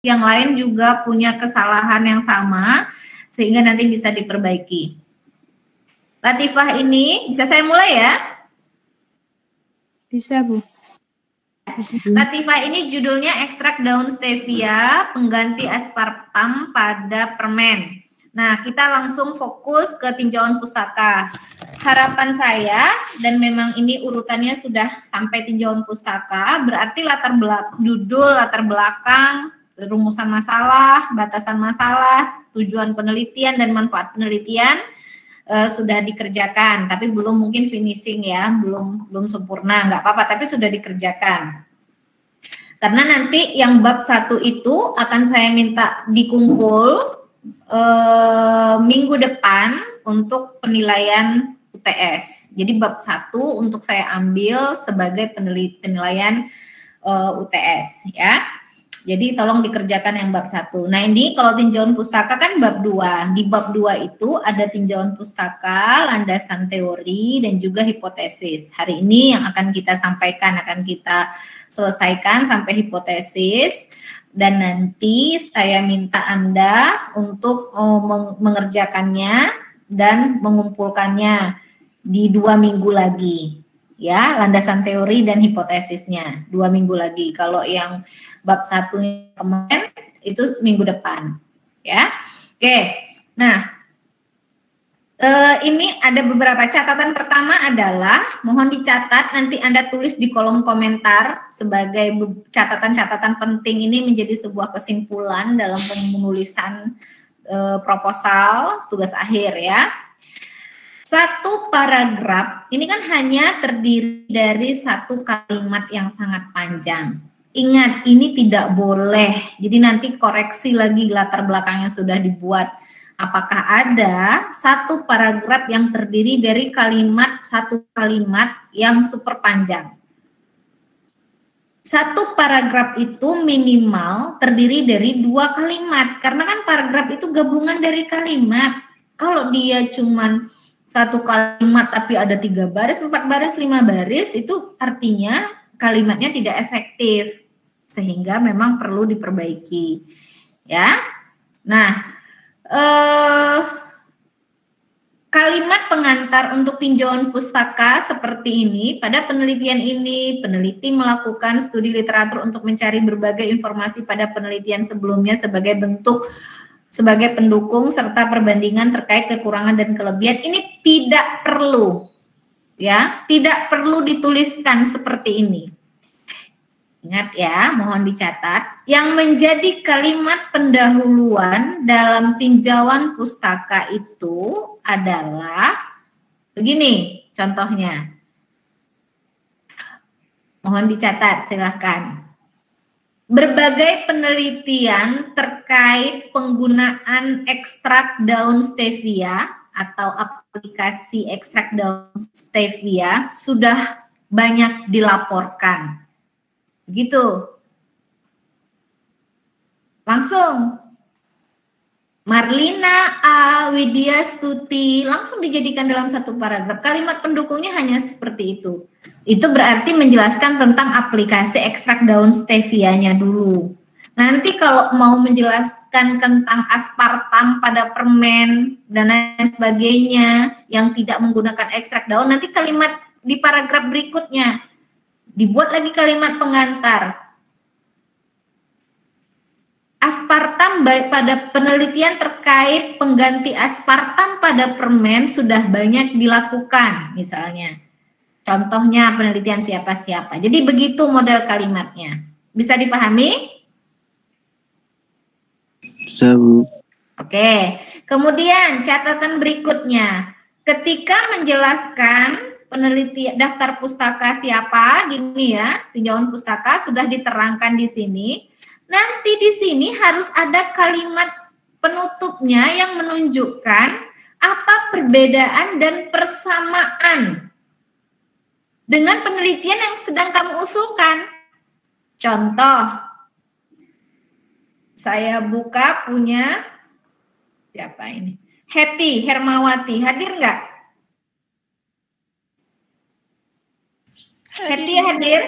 yang lain juga punya kesalahan yang sama, sehingga nanti bisa diperbaiki. Latifah ini, bisa saya mulai ya? Bisa, Bu. Latifah ini judulnya ekstrak daun stevia pengganti aspartam pada permen. Nah, kita langsung fokus ke tinjauan pustaka. Harapan saya, dan memang ini urutannya sudah sampai tinjauan pustaka, berarti judul, latar belakang, rumusan masalah, batasan masalah, tujuan penelitian dan manfaat penelitian sudah dikerjakan, tapi belum mungkin finishing ya, belum sempurna, nggak apa-apa, tapi sudah dikerjakan. Karena nanti yang bab 1 itu akan saya minta dikumpul minggu depan untuk penilaian UTS. Jadi bab 1 untuk saya ambil sebagai penilaian UTS ya. Jadi tolong dikerjakan yang bab 1. Nah, ini kalau tinjauan pustaka kan bab 2. Di bab 2 itu ada tinjauan pustaka, landasan teori, dan juga hipotesis. Hari ini yang akan kita sampaikan, akan kita selesaikan sampai hipotesis. Dan nanti saya minta Anda untuk mengerjakannya dan mengumpulkannya di 2 minggu lagi. Ya, landasan teori dan hipotesisnya 2 minggu lagi. Kalau yang bab 1 kemarin itu minggu depan, ya. Oke, nah ini ada beberapa catatan. Pertama adalah mohon dicatat, nanti Anda tulis di kolom komentar sebagai catatan-catatan penting. Ini menjadi sebuah kesimpulan dalam penulisan proposal tugas akhir ya. Satu paragraf ini kan hanya terdiri dari satu kalimat yang sangat panjang. Ingat, ini tidak boleh. Jadi nanti koreksi lagi latar belakangnya sudah dibuat. Apakah ada satu paragraf yang terdiri dari satu kalimat yang super panjang? Satu paragraf itu minimal terdiri dari 2 kalimat. Karena kan paragraf itu gabungan dari kalimat. Kalau dia cuman satu kalimat tapi ada 3 baris, 4 baris, 5 baris, itu artinya kalimatnya tidak efektif, sehingga memang perlu diperbaiki ya. Nah, kalimat pengantar untuk tinjauan pustaka seperti ini. Pada penelitian ini, peneliti melakukan studi literatur untuk mencari berbagai informasi pada penelitian sebelumnya sebagai pendukung serta perbandingan terkait kekurangan dan kelebihan. Ini tidak perlu ya, tidak perlu dituliskan seperti ini. Ingat ya, mohon dicatat, yang menjadi kalimat pendahuluan dalam tinjauan pustaka itu adalah begini contohnya. Mohon dicatat, silahkan. Berbagai penelitian terkait penggunaan ekstrak daun stevia atau aplikasi ekstrak daun stevia sudah banyak dilaporkan. Begitu. Langsung. Marlina A. Widyastuti langsung dijadikan dalam satu paragraf. Kalimat pendukungnya hanya seperti itu. Itu berarti menjelaskan tentang aplikasi ekstrak daun stevianya dulu. Nanti kalau mau menjelaskan tentang aspartam pada permen dan lain sebagainya yang tidak menggunakan ekstrak daun, nanti kalimat di paragraf berikutnya dibuat lagi kalimat pengantar. Aspartam pada penelitian terkait pengganti aspartam pada permen sudah banyak dilakukan, misalnya. Contohnya penelitian siapa-siapa. Jadi begitu model kalimatnya. Bisa dipahami? Bisa, Bu. Oke. Kemudian catatan berikutnya. Ketika menjelaskan penelitian daftar pustaka siapa, gini ya, tinjauan pustaka sudah diterangkan di sini. Nanti di sini harus ada kalimat penutupnya yang menunjukkan apa perbedaan dan persamaan dengan penelitian yang sedang kamu usulkan. Contoh, saya buka punya siapa ini? Hetty Hermawati, hadir nggak? Hetty hadir?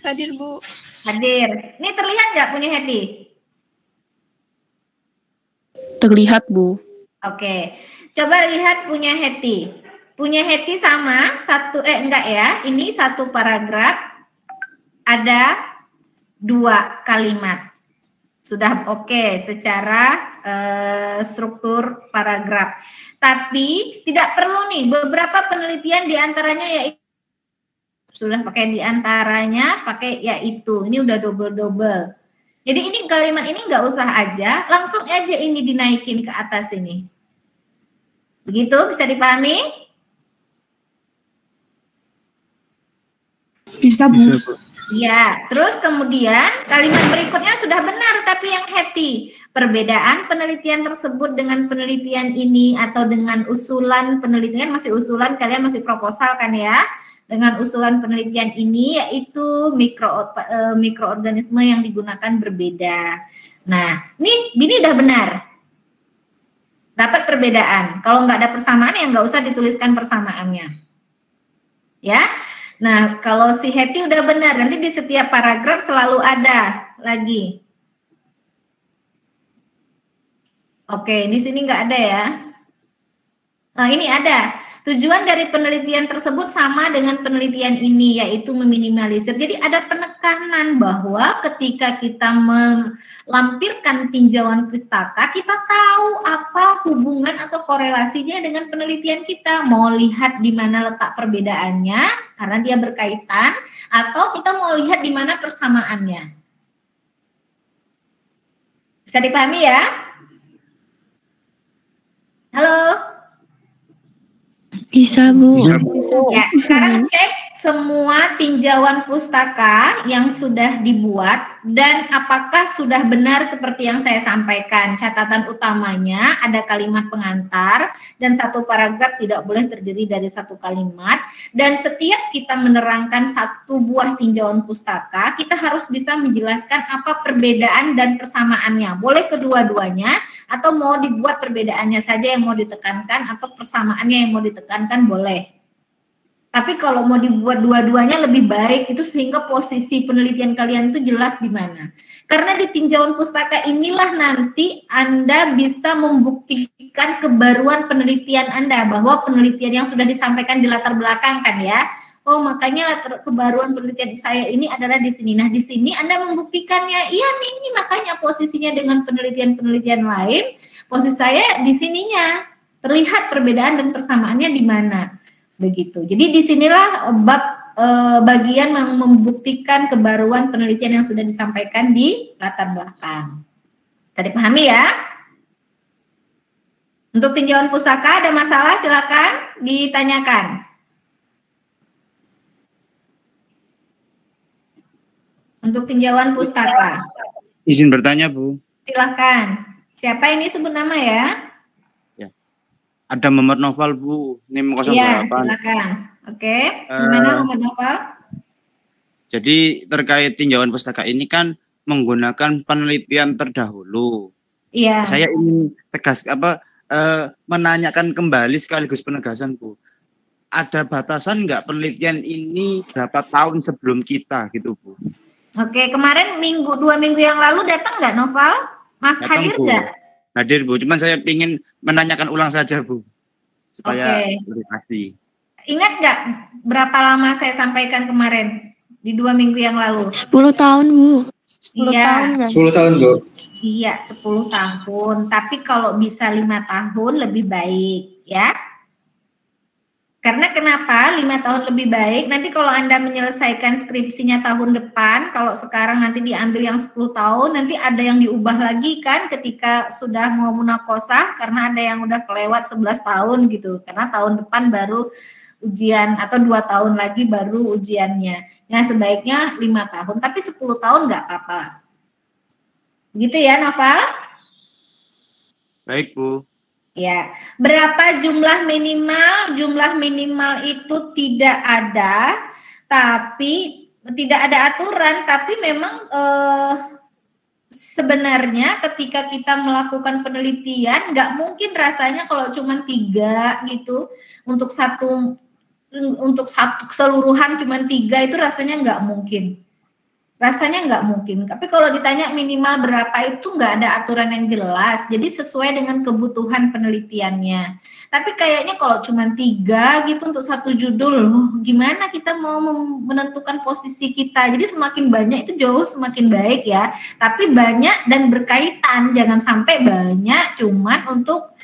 Hadir, Bu. Hadir. Ini terlihat nggak punya Hetty? terlihat, Bu. Oke, coba lihat punya Hetty. Punya Hetty sama enggak ya? Ini satu paragraf ada 2 kalimat. Sudah oke secara struktur paragraf. Tapi tidak perlu nih, beberapa penelitian diantaranya yaitu sudah pakai diantaranya, pakai yaitu. Ini udah double-double. Jadi ini kalimat ini nggak usah aja, langsung aja ini dinaikin ke atas ini. Begitu, bisa dipahami? Bisa, Bu. Ya, terus kemudian kalimat berikutnya sudah benar, tapi yang Hetty. Perbedaan penelitian tersebut dengan penelitian ini atau dengan usulan penelitian, masih usulan, kalian masih proposal kan ya? Dengan usulan penelitian ini yaitu mikroorganisme yang digunakan berbeda. Nah, ini udah benar. Dapat perbedaan. Kalau nggak ada persamaan ya nggak usah dituliskan persamaannya. Ya. Nah, kalau si Hetty udah benar, nanti di setiap paragraf selalu ada lagi. Oke, di sini nggak ada ya. Nah, ini ada. Tujuan dari penelitian tersebut sama dengan penelitian ini, yaitu meminimalisir. Jadi ada penekanan bahwa ketika kita melampirkan tinjauan pustaka, kita tahu apa hubungan atau korelasinya dengan penelitian kita. Mau lihat di mana letak perbedaannya, karena dia berkaitan, atau kita mau lihat di mana persamaannya. Bisa dipahami ya? Halo? Bisa, Bu. Ya, sekarang cek semua tinjauan pustaka yang sudah dibuat dan apakah sudah benar seperti yang saya sampaikan. Catatan utamanya ada kalimat pengantar dan satu paragraf tidak boleh terdiri dari satu kalimat. Dan setiap kita menerangkan satu buah tinjauan pustaka, kita harus bisa menjelaskan apa perbedaan dan persamaannya. Boleh kedua-duanya atau mau dibuat perbedaannya saja yang mau ditekankan atau persamaannya yang mau ditekankan boleh. Tapi kalau mau dibuat dua-duanya lebih baik itu sehingga posisi penelitian kalian itu jelas di mana. Karena di tinjauan pustaka inilah nanti Anda bisa membuktikan kebaruan penelitian Anda bahwa penelitian yang sudah disampaikan di latar belakang kan ya. Oh, makanya kebaruan penelitian saya ini adalah di sini. Nah, di sini Anda membuktikannya. Iya nih, ini makanya posisinya dengan penelitian-penelitian lain, posisi saya di sininya. Terlihat perbedaan dan persamaannya di mana. Begitu. Jadi disinilah bagian yang membuktikan kebaruan penelitian yang sudah disampaikan di latar belakang. Bisa dipahami ya? Untuk tinjauan pustaka ada masalah silakan ditanyakan. Untuk tinjauan pustaka. Izin bertanya, Bu. Silakan. Siapa ini sebut nama ya? Ada Muhammad Noval, Bu. NIM 08. Iya, silakan. Oke. Gimana Muhammad Noval? Jadi terkait tinjauan pustaka ini kan menggunakan penelitian terdahulu. Iya. Saya ingin menanyakan kembali sekaligus penegasan, Bu. Ada batasan nggak penelitian ini berapa tahun sebelum kita gitu, Bu? Oke, kemarin 2 minggu yang lalu datang nggak Noval? Mas Datang, hadir Bu. nggak? Hadir, Bu. Cuman saya ingin menanyakan ulang saja, Bu. Supaya lebih pasti. Ingat nggak berapa lama saya sampaikan kemarin? Di 2 minggu yang lalu. 10 tahun, Bu. 10 tahun. 10 tahun, Bu. Iya, 10 tahun. Tapi kalau bisa 5 tahun lebih baik, ya. Karena kenapa 5 tahun lebih baik? Nanti kalau Anda menyelesaikan skripsinya tahun depan, kalau sekarang nanti diambil yang 10 tahun, nanti ada yang diubah lagi kan ketika sudah mau munakosah, karena ada yang udah kelewat 11 tahun gitu. Karena tahun depan baru ujian atau 2 tahun lagi baru ujiannya. Nah, sebaiknya 5 tahun, tapi 10 tahun nggak apa-apa. Gitu ya, Noval? Baik, Bu. Ya, berapa jumlah minimal? Jumlah minimal itu tidak ada, tapi tidak ada aturan. Tapi memang sebenarnya ketika kita melakukan penelitian, nggak mungkin rasanya kalau cuma 3 gitu untuk satu keseluruhan cuma 3 itu rasanya nggak mungkin. Rasanya nggak mungkin. Tapi kalau ditanya minimal berapa itu nggak ada aturan yang jelas. Jadi sesuai dengan kebutuhan penelitiannya. Tapi kayaknya kalau cuma 3 gitu untuk satu judul, loh, gimana kita mau menentukan posisi kita? Jadi semakin banyak itu jauh semakin baik ya. Tapi banyak dan berkaitan. Jangan sampai banyak cuman untuk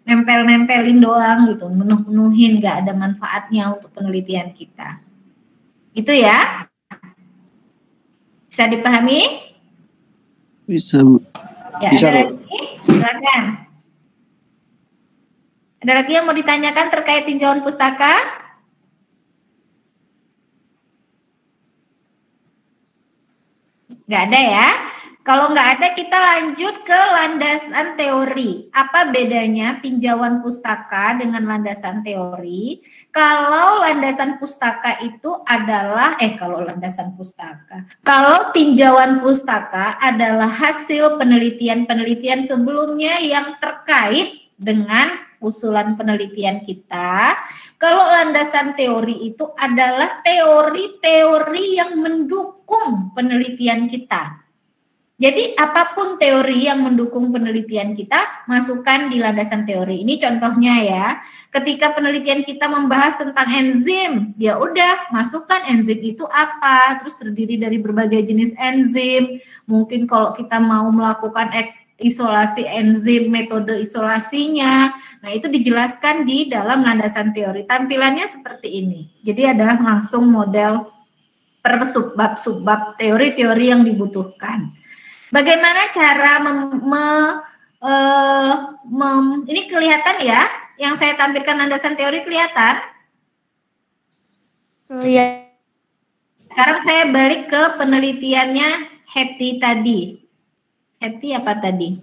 nempel-nempelin doang gitu, menuhin nggak ada manfaatnya untuk penelitian kita. Itu ya. Bisa dipahami? Bisa, Bu. Ya, Bisa, ada Bu. lagi? Silakan. Ada lagi yang mau ditanyakan terkait tinjauan pustaka? Nggak ada ya? Kalau nggak ada, kita lanjut ke landasan teori. Apa bedanya tinjauan pustaka dengan landasan teori? Kalau landasan pustaka itu adalah, kalau tinjauan pustaka adalah hasil penelitian-penelitian sebelumnya yang terkait dengan usulan penelitian kita. Kalau landasan teori itu adalah teori-teori yang mendukung penelitian kita. Jadi apapun teori yang mendukung penelitian kita, masukkan di landasan teori. Ini contohnya ya. Ketika penelitian kita membahas tentang enzim, ya udah masukkan enzim itu apa, terus terdiri dari berbagai jenis enzim. Mungkin kalau kita mau melakukan isolasi enzim, metode isolasinya. Nah, itu dijelaskan di dalam landasan teori. Tampilannya seperti ini. Jadi ada langsung model per subbab teori-teori yang dibutuhkan. Bagaimana cara ini kelihatan ya? Yang saya tampilkan landasan teori kelihatan? Kelihatan. Sekarang saya balik ke penelitiannya Hetty tadi. Hetty apa tadi?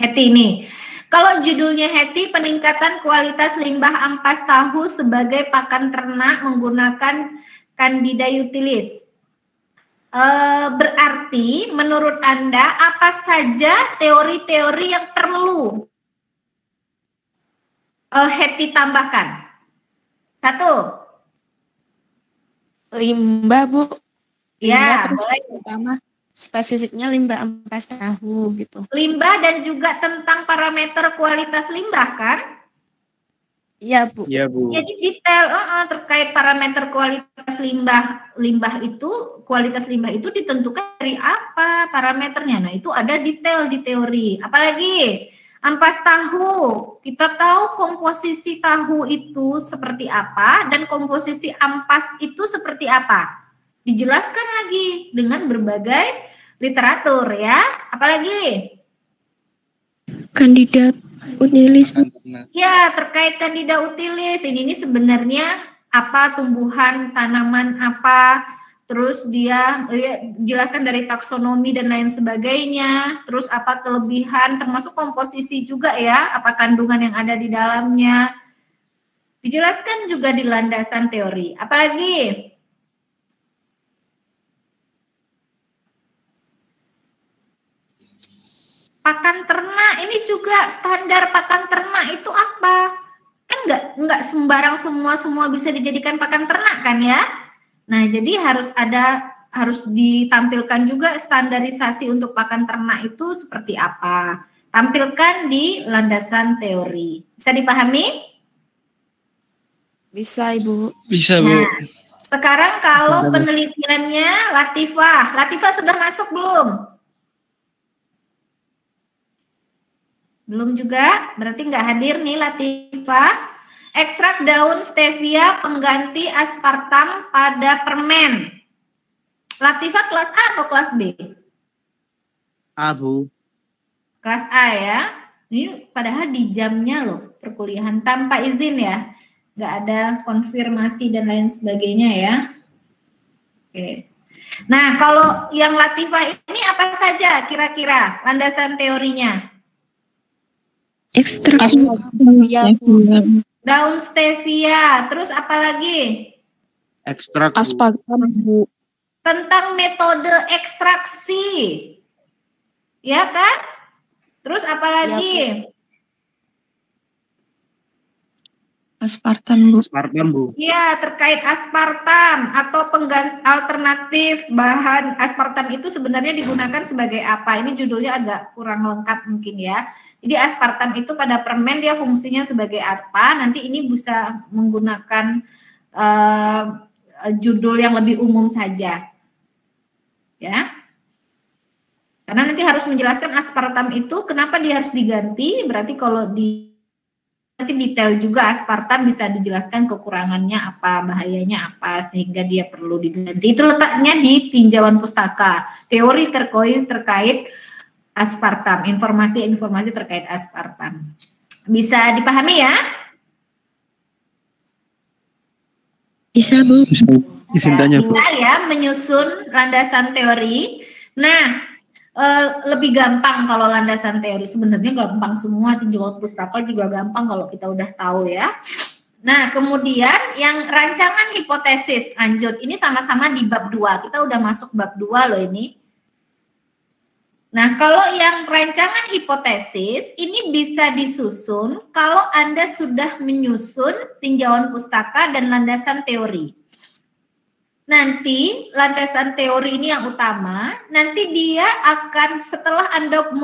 Hetty ini. Kalau judulnya Hetty, peningkatan kualitas limbah ampas tahu sebagai pakan ternak menggunakan Candida utilis. Berarti menurut Anda apa saja teori-teori yang perlu Hetty tambahkan? 1. Limbah, Bu. Limbah Ya, terus boleh. pertama spesifiknya limbah ampas tahu gitu. Limbah dan juga tentang parameter kualitas limbah kan? Iya, Bu. Iya, Bu. Jadi detail terkait parameter kualitas limbah itu, kualitas limbah itu ditentukan dari apa parameternya. Nah, itu ada detail di teori. Apalagi ampas tahu. Kita tahu komposisi tahu itu seperti apa dan komposisi ampas itu seperti apa. Dijelaskan lagi dengan berbagai literatur ya. Apalagi? Kandidat utilis. Ya, terkait Candida utilis. Ini sebenarnya apa, tumbuhan, tanaman apa, terus dia jelaskan dari taksonomi dan lain sebagainya, terus apa kelebihan, termasuk komposisi juga ya, apa kandungan yang ada di dalamnya. Dijelaskan juga di landasan teori. Apalagi? Pakan ternak, ini juga standar pakan ternak itu apa? Kan nggak sembarang semua bisa dijadikan pakan ternak kan ya? Nah, jadi harus ditampilkan juga standarisasi untuk pakan ternak itu seperti apa. Tampilkan di landasan teori. Bisa dipahami? Bisa, Ibu. Bisa, Bu. Nah, sekarang kalau penelitiannya Latifah sudah masuk belum? Belum juga, berarti nggak hadir nih Latifah. Ekstrak daun stevia pengganti aspartam pada permen. Latifah kelas A atau kelas B? A, Bu. Kelas A ya. Ini padahal di jamnya loh perkuliahan tanpa izin ya. Nggak ada konfirmasi dan lain sebagainya ya. Oke. Nah, kalau yang Latifah ini apa saja kira-kira landasan teorinya? Ekstrak Daun stevia, terus apa lagi? Ekstrak, Bu. aspartam, Bu. Tentang metode ekstraksi. Ya kan? Terus apa lagi? Aspartam, Bu. Aspartam, Bu. Iya, terkait aspartam atau pengganti alternatif bahan aspartam itu sebenarnya digunakan sebagai apa? Ini judulnya agak kurang lengkap mungkin ya. Jadi aspartam itu pada permen dia fungsinya sebagai apa? Nanti ini bisa menggunakan judul yang lebih umum saja. Ya. Karena nanti harus menjelaskan aspartam itu kenapa dia harus diganti. Berarti kalau nanti detail juga aspartam bisa dijelaskan kekurangannya apa, bahayanya apa, sehingga dia perlu diganti. Itu letaknya di tinjauan pustaka. Teori terkait aspartam, informasi-informasi terkait aspartam. Bisa dipahami ya? Bisa, Bu. Izin tanya, Bu. Bisa ya, menyusun landasan teori. Nah, lebih gampang kalau landasan teori, sebenarnya gampang semua, tinjauan pustaka juga gampang kalau kita udah tahu ya. Nah, kemudian yang rancangan hipotesis, lanjut, ini sama-sama di bab 2, kita udah masuk bab 2 loh ini. Nah, kalau yang rancangan hipotesis, ini bisa disusun kalau Anda sudah menyusun tinjauan pustaka dan landasan teori. Nanti landasan teori ini yang utama, nanti dia akan setelah Anda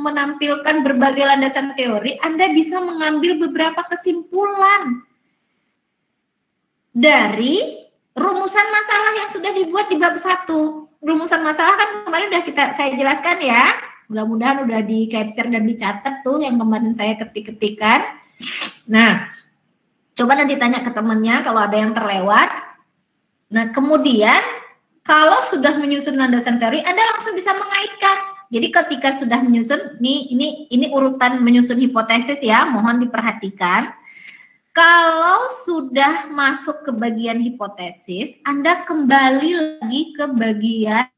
menampilkan berbagai landasan teori, Anda bisa mengambil beberapa kesimpulan dari rumusan masalah yang sudah dibuat di bab 1. Rumusan masalah kan kemarin udah saya jelaskan ya, mudah-mudahan udah di capture dan dicatat tuh yang kemarin saya ketik-ketikan. Nah, coba nanti tanya ke temennya kalau ada yang terlewat. Nah, kemudian kalau sudah menyusun landasan teori, Anda langsung bisa mengaitkan. Jadi ketika sudah menyusun, ini urutan menyusun hipotesis ya, mohon diperhatikan. Kalau sudah masuk ke bagian hipotesis, Anda kembali lagi ke bagian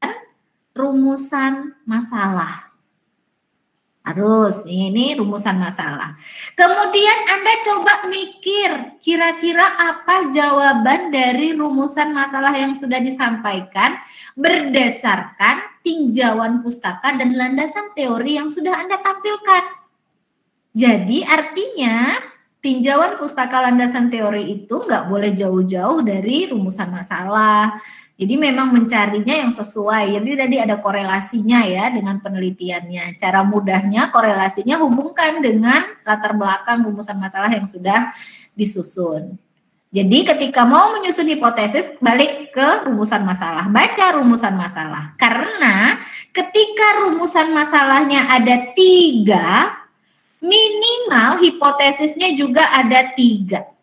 rumusan masalah. Harus, ini rumusan masalah. Kemudian Anda coba mikir, kira-kira apa jawaban dari rumusan masalah yang sudah disampaikan berdasarkan tinjauan pustaka dan landasan teori yang sudah Anda tampilkan. Jadi artinya tinjauan pustaka landasan teori itu nggak boleh jauh-jauh dari rumusan masalah. Jadi memang mencarinya yang sesuai. Jadi tadi ada korelasinya ya dengan penelitiannya. Cara mudahnya korelasinya hubungkan dengan latar belakang rumusan masalah yang sudah disusun. Jadi ketika mau menyusun hipotesis, balik ke rumusan masalah. Baca rumusan masalah. Karena ketika rumusan masalahnya ada 3, minimal hipotesisnya juga ada 3.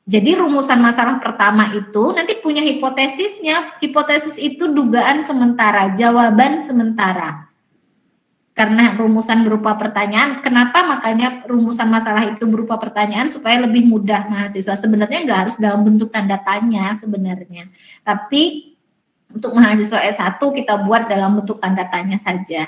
Jadi rumusan masalah pertama itu nanti punya hipotesisnya. Hipotesis itu dugaan sementara, jawaban sementara. Karena rumusan berupa pertanyaan, kenapa makanya rumusan masalah itu berupa pertanyaan supaya lebih mudah mahasiswa. Sebenarnya nggak harus dalam bentuk tanda tanya sebenarnya. Tapi untuk mahasiswa S1 kita buat dalam bentuk tanda tanya saja.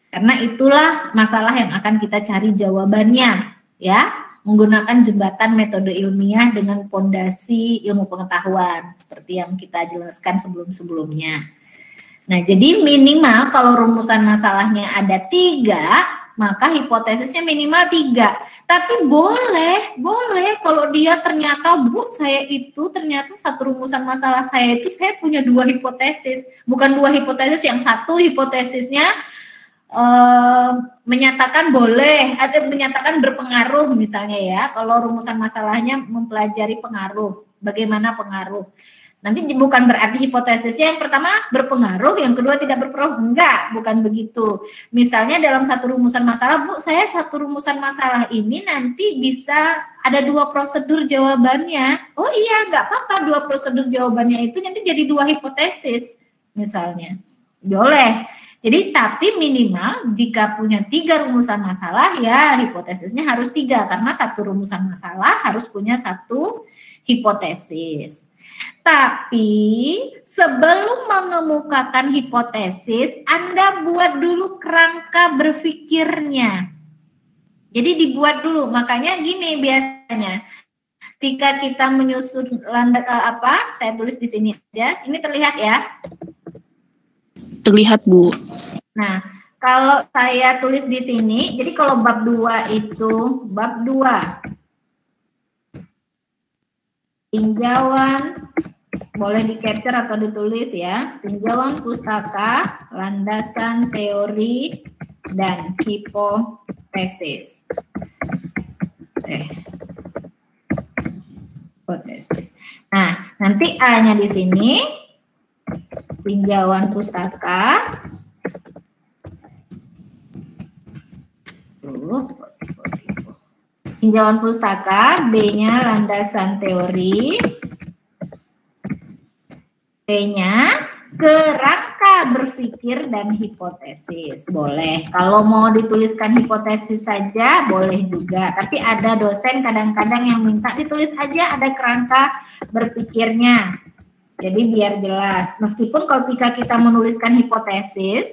Karena itulah masalah yang akan kita cari jawabannya, ya. Menggunakan jembatan metode ilmiah dengan fondasi ilmu pengetahuan seperti yang kita jelaskan sebelum-sebelumnya. Nah, jadi minimal kalau rumusan masalahnya ada 3, maka hipotesisnya minimal 3. Tapi boleh kalau dia ternyata, Bu, saya itu ternyata satu rumusan masalah saya itu saya punya 2 hipotesis. Bukan 2 hipotesis, yang satu hipotesisnya menyatakan boleh atau menyatakan berpengaruh misalnya ya. Kalau rumusan masalahnya mempelajari pengaruh, bagaimana pengaruh. Nanti bukan berarti hipotesisnya yang pertama berpengaruh, yang kedua tidak berpengaruh. Enggak, bukan begitu. Misalnya dalam satu rumusan masalah, Bu, saya satu rumusan masalah ini nanti bisa ada 2 prosedur jawabannya. Oh iya, enggak apa-apa 2 prosedur jawabannya itu nanti jadi 2 hipotesis misalnya. Boleh. Jadi tapi minimal jika punya 3 rumusan masalah ya hipotesisnya harus 3 karena satu rumusan masalah harus punya 1 hipotesis. Tapi sebelum mengemukakan hipotesis, Anda buat dulu kerangka berpikirnya. Jadi dibuat dulu, makanya gini biasanya. Ketika kita menyusun saya tulis di sini aja. Ini terlihat ya? Terlihat, Bu. Nah, kalau saya tulis di sini, jadi kalau bab 2 itu, bab 2 tinjauan, boleh di capture atau ditulis ya, tinjauan pustaka, landasan teori, dan hipotesis. Hipotesis. Nah, nanti A-nya di sini, tinjauan pustaka, tinjauan pustaka, B-nya landasan teori, T-nya kerangka berpikir dan hipotesis. Boleh. Kalau mau dituliskan hipotesis saja, boleh juga. Tapi ada dosen kadang-kadang yang minta ditulis aja ada kerangka berpikirnya. Jadi biar jelas. Meskipun ketika kita menuliskan hipotesis,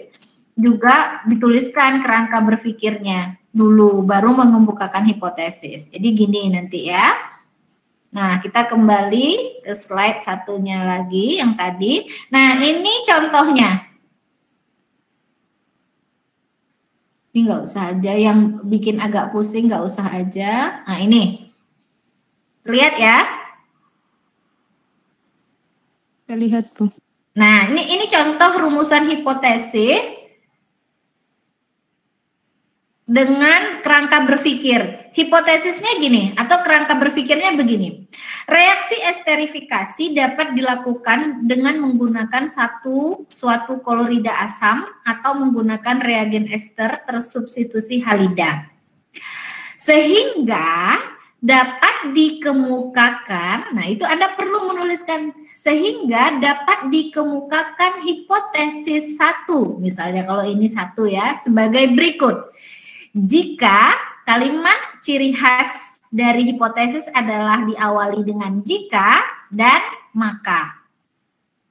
juga dituliskan kerangka berpikirnya dulu, baru mengemukakan hipotesis. Jadi gini nanti ya. Nah, kita kembali ke slide satunya lagi yang tadi. Nah, ini contohnya. Ini nggak usah aja, yang bikin agak pusing nggak usah aja. Nah, ini. Lihat ya. Terlihat, Bu. Nah, ini contoh rumusan hipotesis dengan kerangka berpikir. Hipotesisnya gini, atau kerangka berpikirnya begini. Reaksi esterifikasi dapat dilakukan dengan menggunakan suatu klorida asam atau menggunakan reagen ester tersubstitusi halida. Sehingga dapat dikemukakan, nah itu Anda perlu menuliskan, sehingga dapat dikemukakan hipotesis 1, misalnya kalau ini 1 ya, sebagai berikut. Jika kalimat ciri khas dari hipotesis adalah diawali dengan jika dan maka.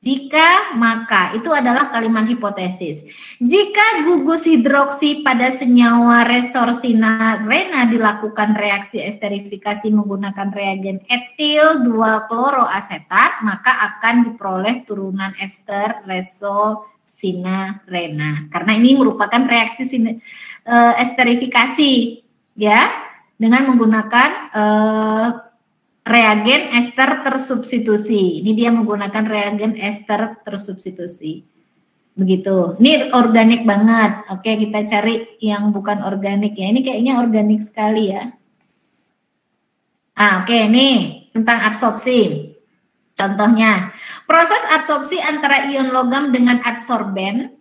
Jika, maka, itu adalah kalimat hipotesis. Jika gugus hidroksi pada senyawa resorsinarena dilakukan reaksi esterifikasi menggunakan reagen etil 2-kloroasetat, maka akan diperoleh turunan ester resorsinarena. Karena ini merupakan reaksi esterifikasi, ya, dengan menggunakan reagen ester tersubstitusi. Ini dia menggunakan reagen ester tersubstitusi. Begitu. Ini organik banget. Oke, kita cari yang bukan organik ya. Ini kayaknya organik sekali ya. Oke, ini tentang absorpsi. Contohnya, proses absorpsi antara ion logam dengan adsorben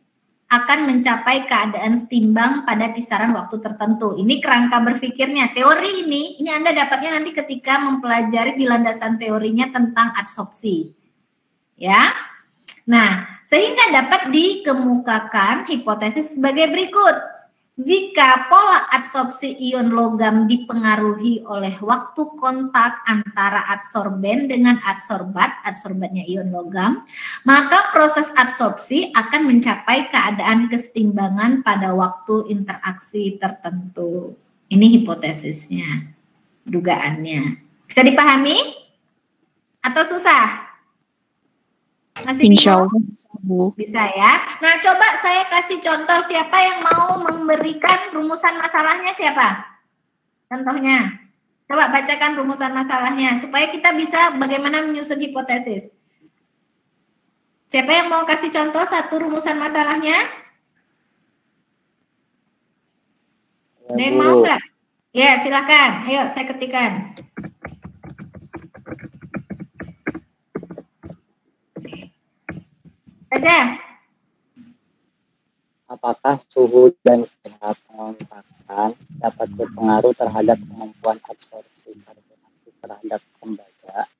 akan mencapai keadaan setimbang pada kisaran waktu tertentu. Ini kerangka berpikirnya. Teori ini Anda dapatnya nanti ketika mempelajari di landasan teorinya tentang adsorpsi. Ya. Nah, sehingga dapat dikemukakan hipotesis sebagai berikut. Jika pola absorpsi ion logam dipengaruhi oleh waktu kontak antara adsorben dengan adsorbat, adsorbatnya ion logam, maka proses absorpsi akan mencapai keadaan kesetimbangan pada waktu interaksi tertentu. Ini hipotesisnya, dugaannya. Bisa dipahami? Atau susah? Masih Insya Allah bisa, Bu. Bisa ya. Nah, coba saya kasih contoh, siapa yang mau memberikan rumusan masalahnya, siapa? Contohnya. Coba bacakan rumusan masalahnya supaya kita bisa bagaimana menyusun hipotesis. Siapa yang mau kasih contoh satu rumusan masalahnya? Ada yang mau nggak? Ya, silakan. Ayo, saya ketikkan. Saja. Apakah suhu dan pH pengontakan dapat berpengaruh terhadap kemampuan absorpsi karbon aktif terhadap tembaga?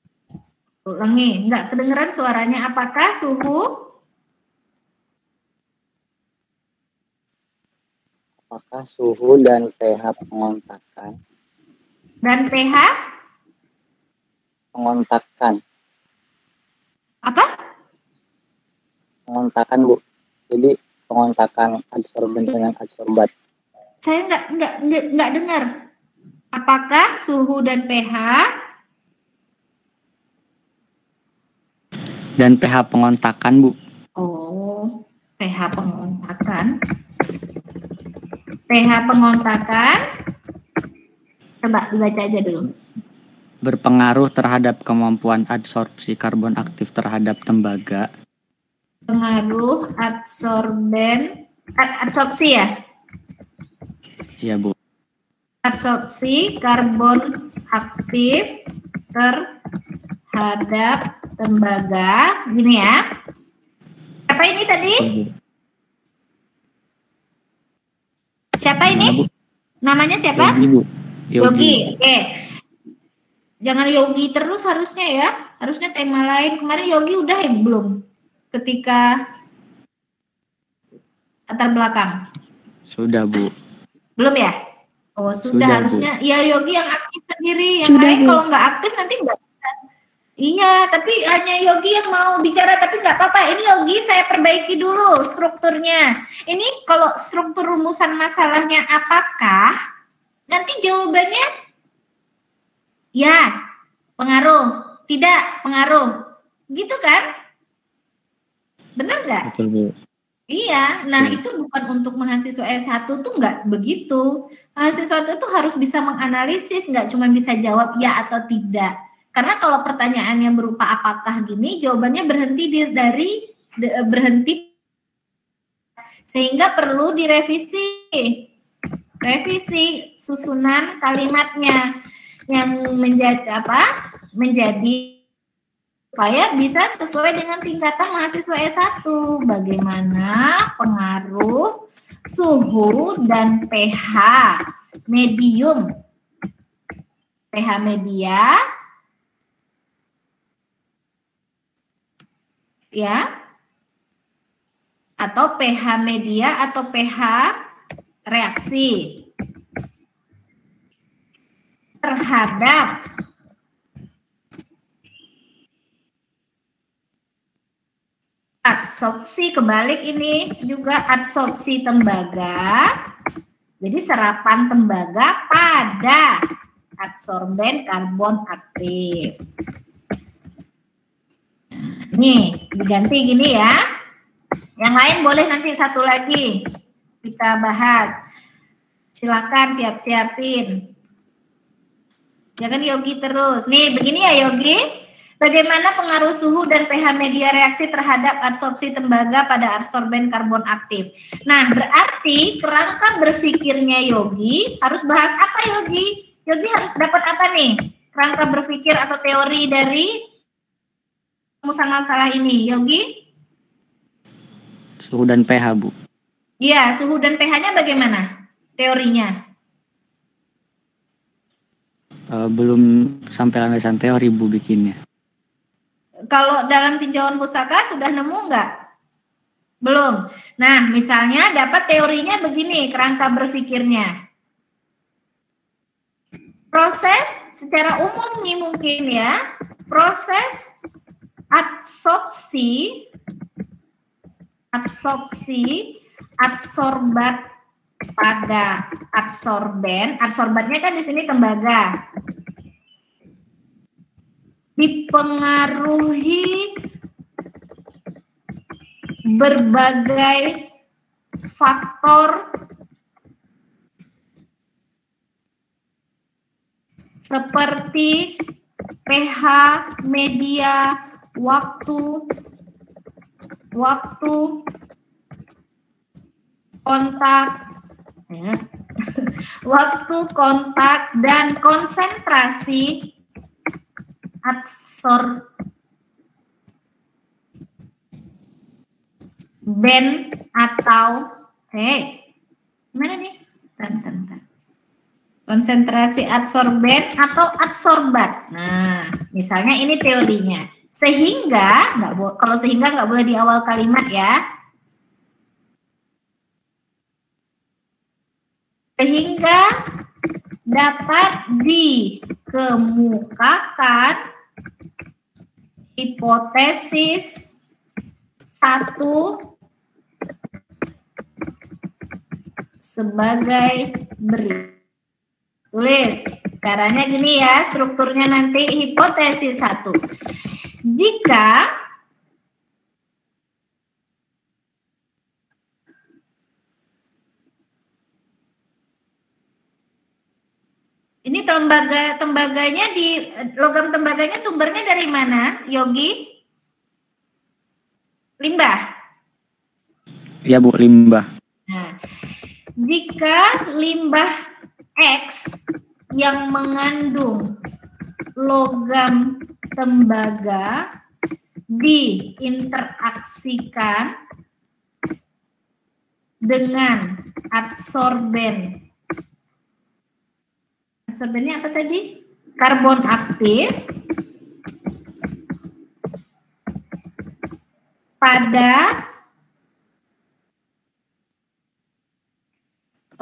Ulangi, enggak kedengeran suaranya. Apakah suhu? Apakah suhu dan pH pengontakan? Dan pH? Pengontakan. Apa? Pengontakan, Bu. Jadi pengontakan adsorben dengan adsorbat. Saya enggak dengar. Apakah suhu dan pH? Dan pH pengontakan, Bu. Oh, pH pengontakan. pH pengontakan. Coba dibaca aja dulu. berpengaruh terhadap kemampuan absorpsi karbon aktif terhadap tembaga. Pengaruh absorpsi ya? Iya, Bu. Absorpsi karbon aktif terhadap tembaga. Gini ya. Siapa ini tadi? Siapa ini? Mana, Bu? Namanya siapa? Yogi, Bu. Yogi. Oke. Jangan Yogi terus harusnya ya. Harusnya tema lain. Kemarin Yogi udah ya belum? Ketika latar belakang. Sudah, Bu. Belum ya? Oh, sudah harusnya. Bu. Ya Yogi yang aktif sendiri. Yang Sudah, lain Bu. kalau nggak aktif nanti nggak bisa. Iya, tapi hanya Yogi yang mau bicara, tapi nggak apa-apa. Ini Yogi saya perbaiki dulu strukturnya. Ini kalau struktur rumusan masalahnya apakah? Nanti jawabannya ya, pengaruh, tidak pengaruh. Gitu kan? Benar nggak? Betul, Bu. Iya, nah itu bukan untuk mahasiswa S1 tuh nggak begitu. Mahasiswa itu harus bisa menganalisis, nggak cuma bisa jawab ya atau tidak. Karena kalau pertanyaannya berupa apakah gini, jawabannya berhenti sehingga perlu direvisi. Revisi susunan kalimatnya yang menjadi supaya bisa sesuai dengan tingkatan mahasiswa S1. Bagaimana pengaruh suhu dan pH medium, pH media, ya, atau pH media atau pH reaksi terhadap absorpsi, kebalik ini juga absorpsi tembaga. Jadi serapan tembaga pada adsorben karbon aktif. Nah, nih diganti gini ya. Yang lain boleh nanti satu lagi kita bahas. Silakan siap-siapin. Jangan Yogi terus. Nih begini ya Yogi. Bagaimana pengaruh suhu dan pH media reaksi terhadap absorpsi tembaga pada adsorben karbon aktif? Nah, berarti kerangka berpikirnya Yogi harus bahas apa Yogi? Yogi harus dapat apa nih? Kerangka berpikir atau teori dari rumusan masalah ini, Yogi? Suhu dan pH, Bu. Iya, suhu dan pH-nya bagaimana teorinya? Belum sampai landasan teori, Bu, bikinnya. Kalau dalam tinjauan pustaka sudah nemu nggak? Belum. Nah, misalnya dapat teorinya begini, kerangka berpikirnya. Proses secara umum nih mungkin ya, proses absorbat pada adsorben. Adsorbannya kan di sini tembaga. Dipengaruhi berbagai faktor seperti pH media, waktu kontak, ya. Waktu kontak dan konsentrasi adsorben atau mana nih? Konsentrasi adsorben atau adsorbat. Nah, misalnya ini teorinya. Sehingga kalau sehingga nggak boleh di awal kalimat ya. Sehingga dapat dikemukakan hipotesis 1 sebagai berikut. Tulis, caranya gini ya, strukturnya nanti hipotesis 1. Jika Ini tembaganya di logam tembaganya sumbernya dari mana, Yogi? Limbah. Ya Bu, limbah. Nah, jika limbah X yang mengandung logam tembaga diinteraksikan dengan adsorben. Adsorbennya apa tadi? Karbon aktif pada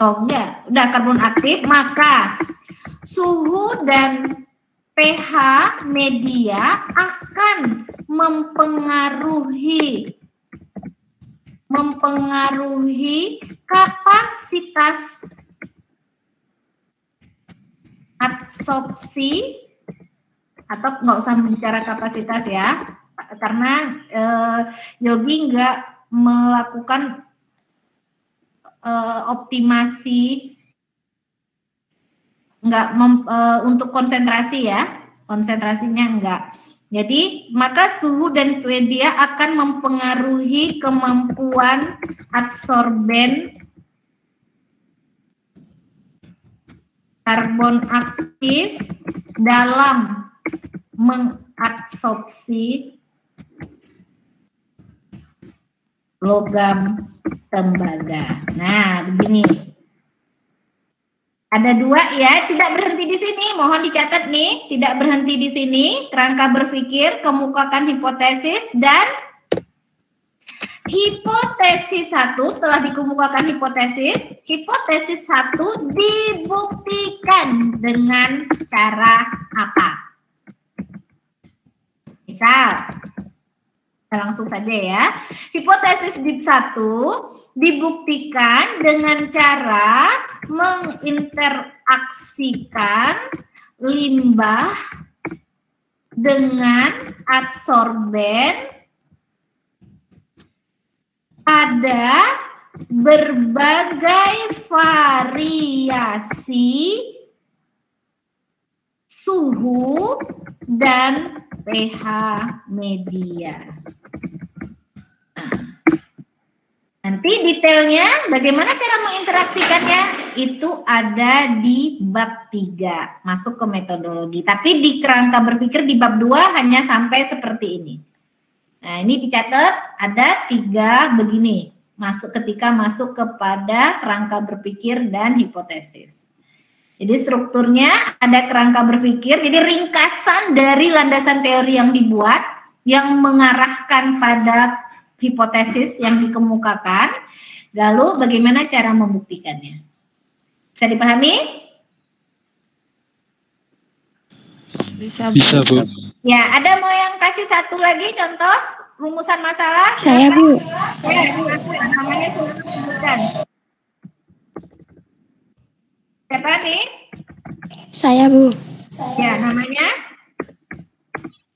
udah karbon aktif, maka suhu dan pH media akan mempengaruhi kapasitas absorpsi, atau nggak usah bicara kapasitas ya, karena Yogi nggak melakukan optimasi, untuk konsentrasi ya, konsentrasinya enggak. Jadi maka suhu dan media akan mempengaruhi kemampuan adsorben karbon aktif dalam mengabsorpsi logam tembaga. Nah, begini. Ada dua ya, tidak berhenti di sini. Mohon dicatat nih, tidak berhenti di sini. Kerangka berpikir, kemukakan hipotesis, dan hipotesis 1 setelah dikemukakan hipotesis 1 dibuktikan dengan cara apa? Misal, kita langsung saja ya. Hipotesis 1 dibuktikan dengan cara menginteraksikan limbah dengan adsorben pada berbagai variasi suhu dan pH media. Nanti detailnya bagaimana cara menginteraksikannya itu ada di bab 3, masuk ke metodologi. Tapi di kerangka berpikir di bab 2 hanya sampai seperti ini. Nah, ini dicatat ada 3 begini, ketika masuk kepada kerangka berpikir dan hipotesis. Jadi strukturnya ada kerangka berpikir, jadi ringkasan dari landasan teori yang dibuat yang mengarahkan pada hipotesis yang dikemukakan, lalu bagaimana cara membuktikannya. Bisa dipahami? Bisa Bu. Ya, ada mau yang kasih satu lagi contoh rumusan masalah? Saya Bu. Ya, namanya sebutkan. Siapa nih? Saya Bu. Ya, namanya?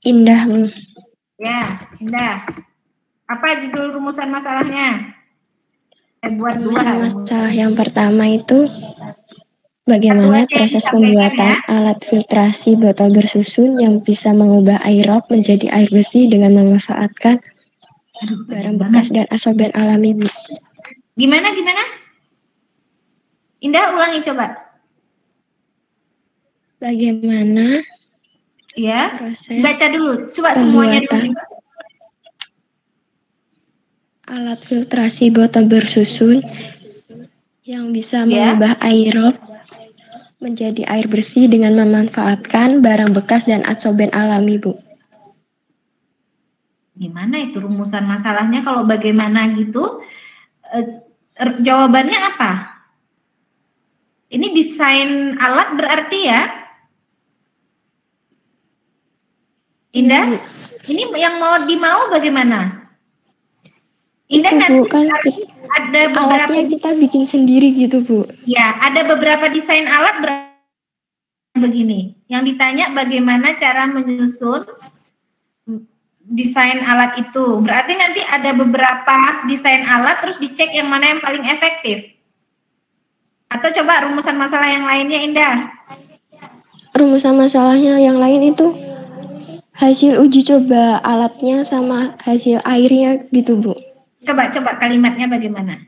Indah Bu. Ya, Indah. Apa judul rumusan masalahnya? Saya buat Rumusan 2. masalah yang pertama itu bagaimana proses pembuatan alat filtrasi botol bersusun yang bisa mengubah air rob menjadi air bersih dengan memanfaatkan barang bekas dan adsorben alami Bu. Gimana? Indah, ulangi coba. Bagaimana Ya, proses baca dulu. Coba semuanya dulu. alat filtrasi botol bersusun yang bisa mengubah air rob menjadi air bersih dengan memanfaatkan barang bekas dan adsorben alami Bu. Gimana itu rumusan masalahnya kalau bagaimana gitu? Jawabannya apa? Ini desain alat berarti ya? Indah? Ini yang dimau bagaimana? Indah Itu nanti Bu, kan ada beberapa alatnya kita bikin sendiri gitu Bu. Ya, ada beberapa desain alat begini. Yang ditanya bagaimana cara menyusun desain alat itu. Berarti nanti ada beberapa desain alat terus dicek yang mana yang paling efektif. Atau coba rumusan masalah yang lainnya, Indah. rumusan masalahnya yang lain itu hasil uji coba alatnya sama hasil airnya gitu, Bu. Coba kalimatnya bagaimana?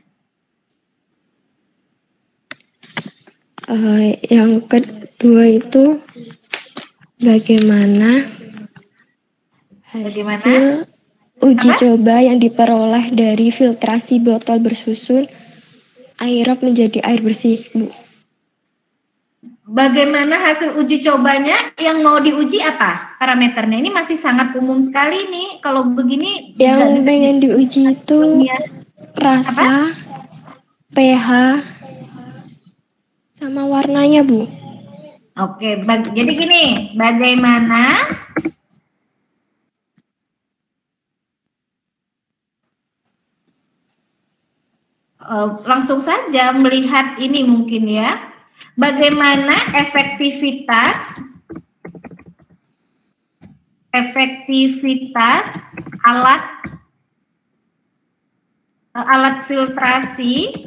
Yang kedua itu bagaimana hasil uji coba yang diperoleh dari filtrasi botol bersusun aerop menjadi air bersih, Bu. Bagaimana hasil uji cobanya? Yang mau diuji apa parameternya? Ini masih sangat umum sekali nih. Kalau begini yang pengen diuji itu rasa, pH, sama warnanya, Bu. Oke, jadi gini, bagaimana langsung saja melihat ini mungkin ya. Bagaimana efektivitas alat filtrasi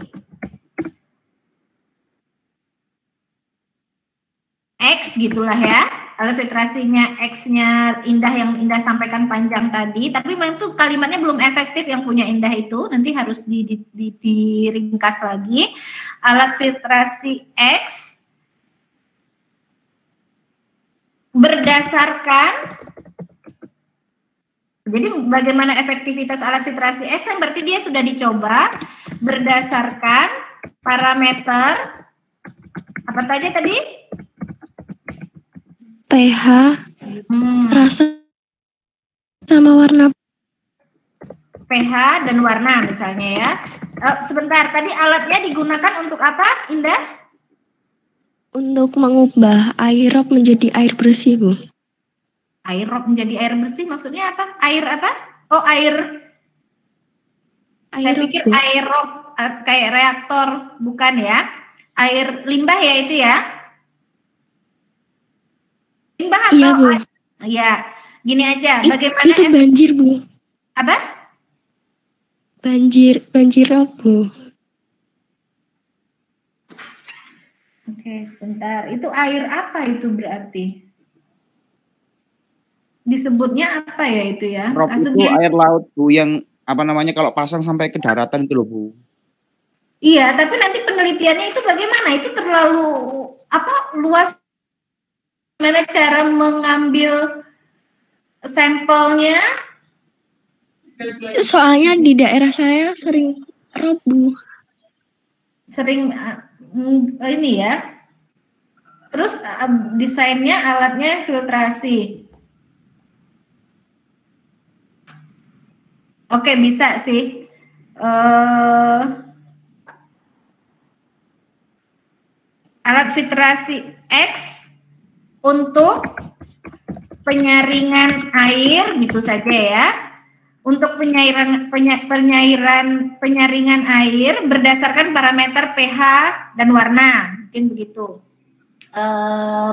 X gitulah ya. Alat filtrasinya X-nya Indah, yang Indah sampaikan panjang tadi, tapi memang itu kalimatnya belum efektif yang punya Indah itu, nanti harus diringkas lagi. Alat filtrasi X berdasarkan, jadi bagaimana efektivitas alat filtrasi X kan berarti dia sudah dicoba berdasarkan parameter apa saja tadi? pH, rasa, sama warna. pH dan warna misalnya ya. Sebentar, tadi alatnya digunakan untuk apa, Indah? Untuk mengubah aerop menjadi air bersih, Bu. Aerop menjadi air bersih maksudnya apa? Air apa? Oh, air. Saya pikir Bu. Aerop kayak reaktor, bukan ya? Air limbah ya itu ya? Limbah atau? Iya, Bu. Ya, gini aja. Bagaimana? Itu banjir, Bu. Apa? Banjir rob, Bu. Oke, sebentar. Itu air apa itu berarti? Disebutnya apa ya itu ya? Rob itu air laut, Bu, yang apa namanya kalau pasang sampai ke daratan itu loh, Bu. Iya, tapi nanti penelitiannya itu bagaimana? Itu terlalu apa luas? Gimana cara mengambil sampelnya? Soalnya di daerah saya sering rob, Bu. Sering ini ya. Terus desainnya alatnya filtrasi. Oke, bisa sih. Alat filtrasi X untuk penyaringan air gitu saja ya. Untuk penyaringan air berdasarkan parameter pH dan warna, mungkin begitu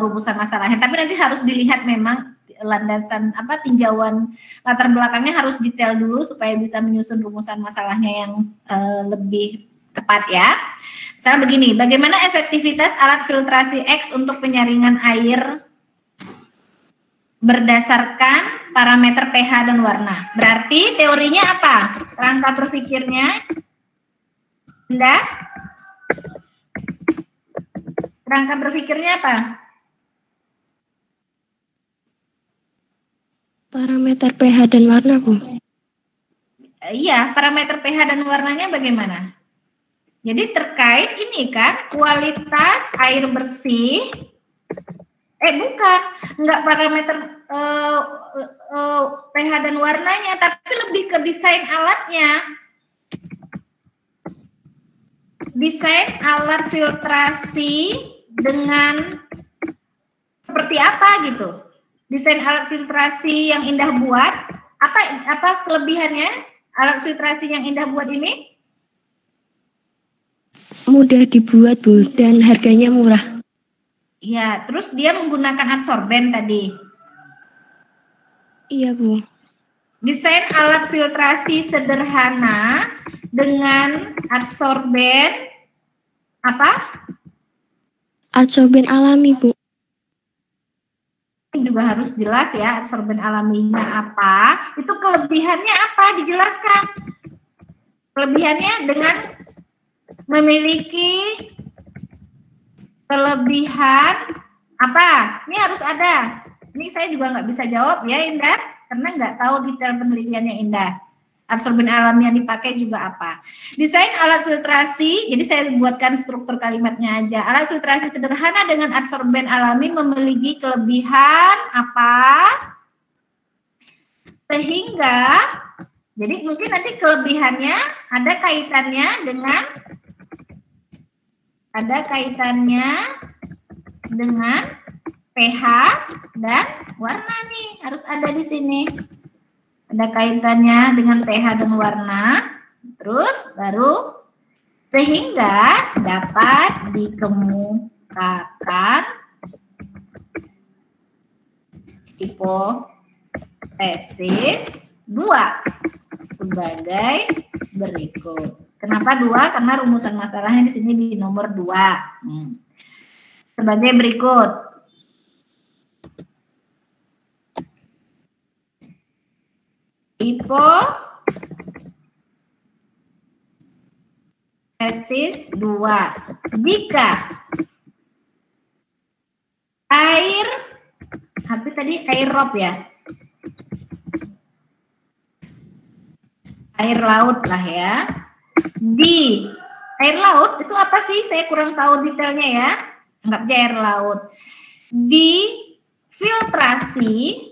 rumusan masalahnya. Tapi nanti harus dilihat memang landasan apa tinjauan latar belakangnya harus detail dulu supaya bisa menyusun rumusan masalahnya yang lebih tepat ya. Misalnya begini, bagaimana efektivitas alat filtrasi X untuk penyaringan air berdasarkan parameter pH dan warna. Berarti teorinya apa? Rangka berpikirnya? Indah? Rangka berpikirnya apa? Parameter pH dan warna, Bu. Iya, parameter pH dan warnanya bagaimana? Jadi terkait ini kan, kualitas air bersih. Bukan, enggak parameter pH dan warnanya, tapi lebih ke desain alatnya. Desain alat filtrasi dengan seperti apa gitu. Desain alat filtrasi yang Indah buat, apa kelebihannya alat filtrasi yang Indah buat ini? Mudah dibuat, Bu, dan harganya murah. Ya, terus dia menggunakan adsorben tadi. Iya, Bu. Desain alat filtrasi sederhana dengan adsorben apa? Adsorben alami, Bu. Ini juga harus jelas ya, adsorben alaminya apa, itu kelebihannya apa, dijelaskan. Kelebihannya dengan memiliki kelebihan apa? Ini harus ada. Ini saya juga nggak bisa jawab ya Indah, karena nggak tahu detail penelitiannya Indah. Adsorben alami yang dipakai juga apa? Desain alat filtrasi, jadi saya buatkan struktur kalimatnya aja. Alat filtrasi sederhana dengan adsorben alami memiliki kelebihan apa? Sehingga, jadi mungkin nanti kelebihannya ada kaitannya dengan pH dan warna nih, harus ada di sini. Ada kaitannya dengan pH dan warna, terus baru sehingga dapat dikemukakan hipotesis 2 sebagai berikut. Kenapa 2? Karena rumusan masalahnya di sini di nomor 2. Sebagai berikut. Hipotesis 2. Jika air, apa tadi, air rob ya? Air laut lah ya. Di air laut itu apa sih? Saya kurang tahu detailnya ya. Anggap aja air laut. Di filtrasi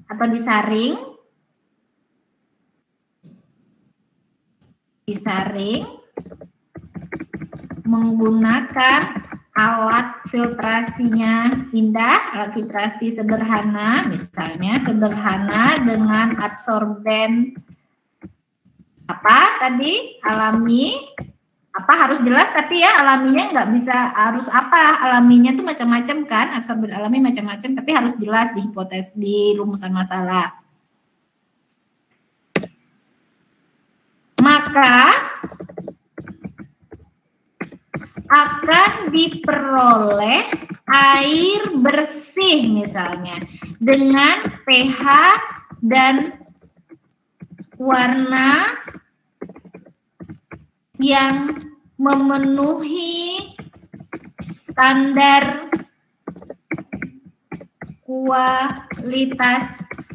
atau disaring menggunakan alat filtrasinya Indah, alat filtrasi sederhana, misalnya sederhana dengan adsorben apa tadi, alami, apa harus jelas, tapi ya alaminya nggak bisa harus apa, alaminya tuh macam-macam kan, adsorben alami macam-macam, tapi harus jelas di hipotesis, di rumusan masalah. Maka akan diperoleh air bersih misalnya dengan pH dan warna yang memenuhi standar kualitas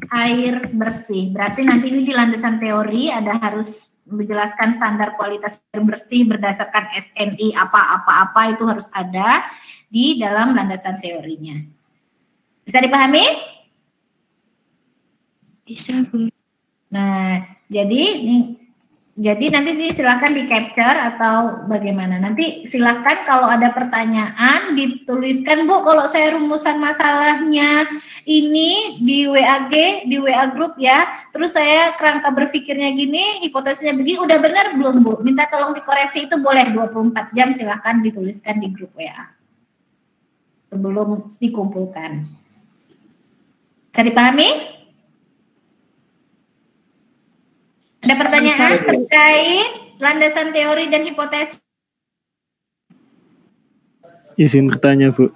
air bersih. Berarti nanti ini di landasan teori ada harus menjelaskan standar kualitas air bersih berdasarkan SNI apa-apa itu harus ada di dalam landasan teorinya. Bisa dipahami? Bisa, Bu. Nah, jadi nanti sih silakan di capture atau bagaimana. Nanti silakan kalau ada pertanyaan dituliskan, Bu, kalau saya rumusan masalahnya ini di WAG, di WA group ya. Terus saya kerangka berpikirnya gini, hipotesisnya begini, udah benar belum, Bu? Minta tolong dikoreksi, itu boleh 24 jam silakan dituliskan di grup WA. Sebelum dikumpulkan. Bisa dipahami? Ada pertanyaan terkait landasan teori dan hipotesis? Izin bertanya, Bu.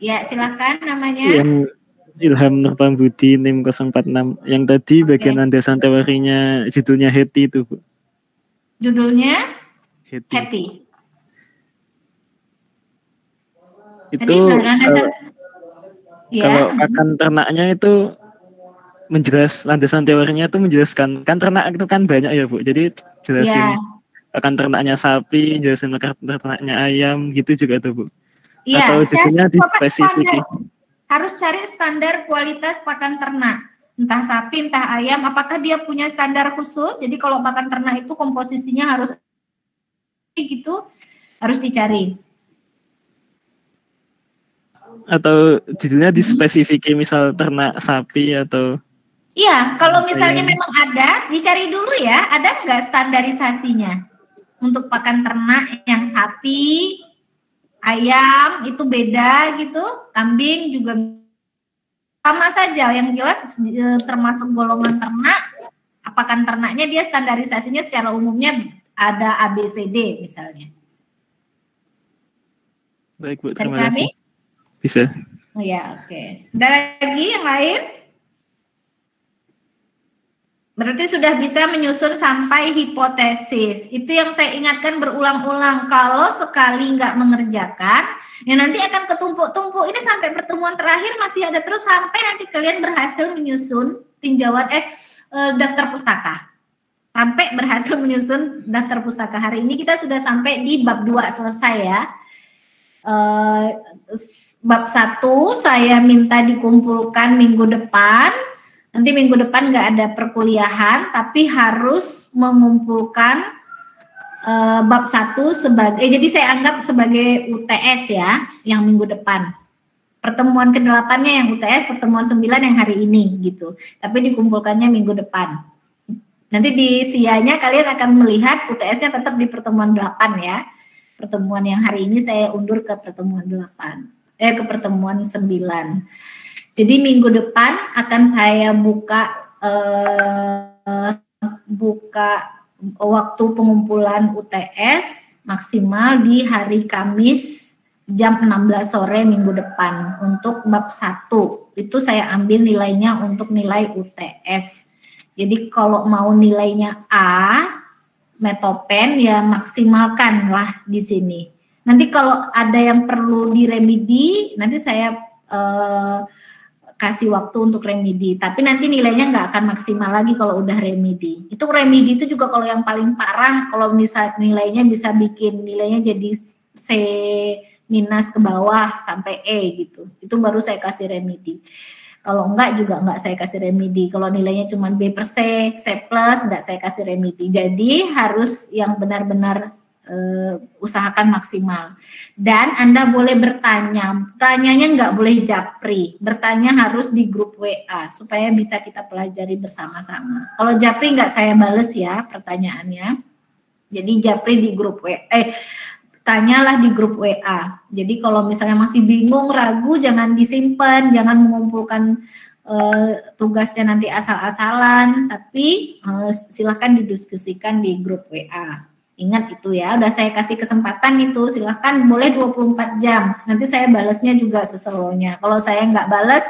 Ya, silakan namanya. Yang Ilham Nurpambudi NIM 046. Yang tadi bagian landasan teorinya judulnya HETI itu, Bu. Judulnya? HETI. HETI. Itu kalau pakan ternaknya itu landasan teorinya itu menjelaskan, kan ternak itu kan banyak ya, Bu. Jadi jelasin pakan ternaknya sapi, jelasin pakan ternaknya ayam, gitu juga tuh, Bu. Iya, atau judulnya di spesifik. Harus cari standar kualitas pakan ternak. Entah sapi, entah ayam, apakah dia punya standar khusus? Jadi kalau pakan ternak itu komposisinya harus gitu, harus dicari. Atau judulnya di spesifik, misal ternak sapi atau... Iya, kalau misalnya memang ada, dicari dulu ya, ada nggak standarisasinya untuk pakan ternak yang sapi, ayam itu beda gitu, kambing juga sama saja, yang jelas termasuk golongan ternak, pakan ternaknya dia standarisasinya secara umumnya ada ABCD misalnya. Baik, Bu, terima kasih. Bisa. Oh ya, oke. Ada lagi yang lain? Berarti sudah bisa menyusun sampai hipotesis. Itu yang saya ingatkan berulang-ulang. Kalau sekali nggak mengerjakan, ya nanti akan ketumpuk-tumpuk. Ini sampai pertemuan terakhir masih ada terus sampai nanti kalian berhasil menyusun tinjauan daftar pustaka. Sampai berhasil menyusun daftar pustaka. Hari ini kita sudah sampai di bab 2 selesai ya. Bab 1 saya minta dikumpulkan minggu depan. Nanti minggu depan nggak ada perkuliahan, tapi harus mengumpulkan bab 1 sebagai, jadi saya anggap sebagai UTS ya, yang minggu depan. Pertemuan ke-8-nya yang UTS, pertemuan 9 yang hari ini gitu. Tapi dikumpulkannya minggu depan. Nanti di SIA-nya kalian akan melihat UTS-nya tetap di pertemuan 8 ya. Pertemuan yang hari ini saya undur ke pertemuan 8. Ke pertemuan 9. Jadi minggu depan akan saya buka waktu pengumpulan UTS maksimal di hari Kamis jam 16 sore minggu depan untuk bab 1. Itu saya ambil nilainya untuk nilai UTS. Jadi kalau mau nilainya A, metopen ya maksimalkan lah di sini. Nanti kalau ada yang perlu diremedi, nanti saya kasih waktu untuk remedi, tapi nanti nilainya nggak akan maksimal lagi kalau udah remedi. Itu remedi itu juga kalau yang paling parah, kalau misal nilainya bisa bikin nilainya jadi C minus ke bawah sampai E gitu. Itu baru saya kasih remedi. Kalau enggak juga enggak saya kasih remedi. Kalau nilainya cuma B per C, C plus enggak saya kasih remedi. Jadi harus yang benar-benar usahakan maksimal. Dan Anda boleh bertanya, tanyanya nggak boleh japri, bertanya harus di grup WA supaya bisa kita pelajari bersama-sama. Kalau japri nggak saya bales ya pertanyaannya, jadi japri di grup WA, tanyalah di grup WA. Jadi kalau misalnya masih bingung, ragu, jangan disimpan, jangan mengumpulkan tugasnya nanti asal-asalan, tapi silahkan didiskusikan di grup WA. Ingat itu ya, udah saya kasih kesempatan itu, silahkan boleh 24 jam. Nanti saya balasnya juga seselonya. Kalau saya nggak balas,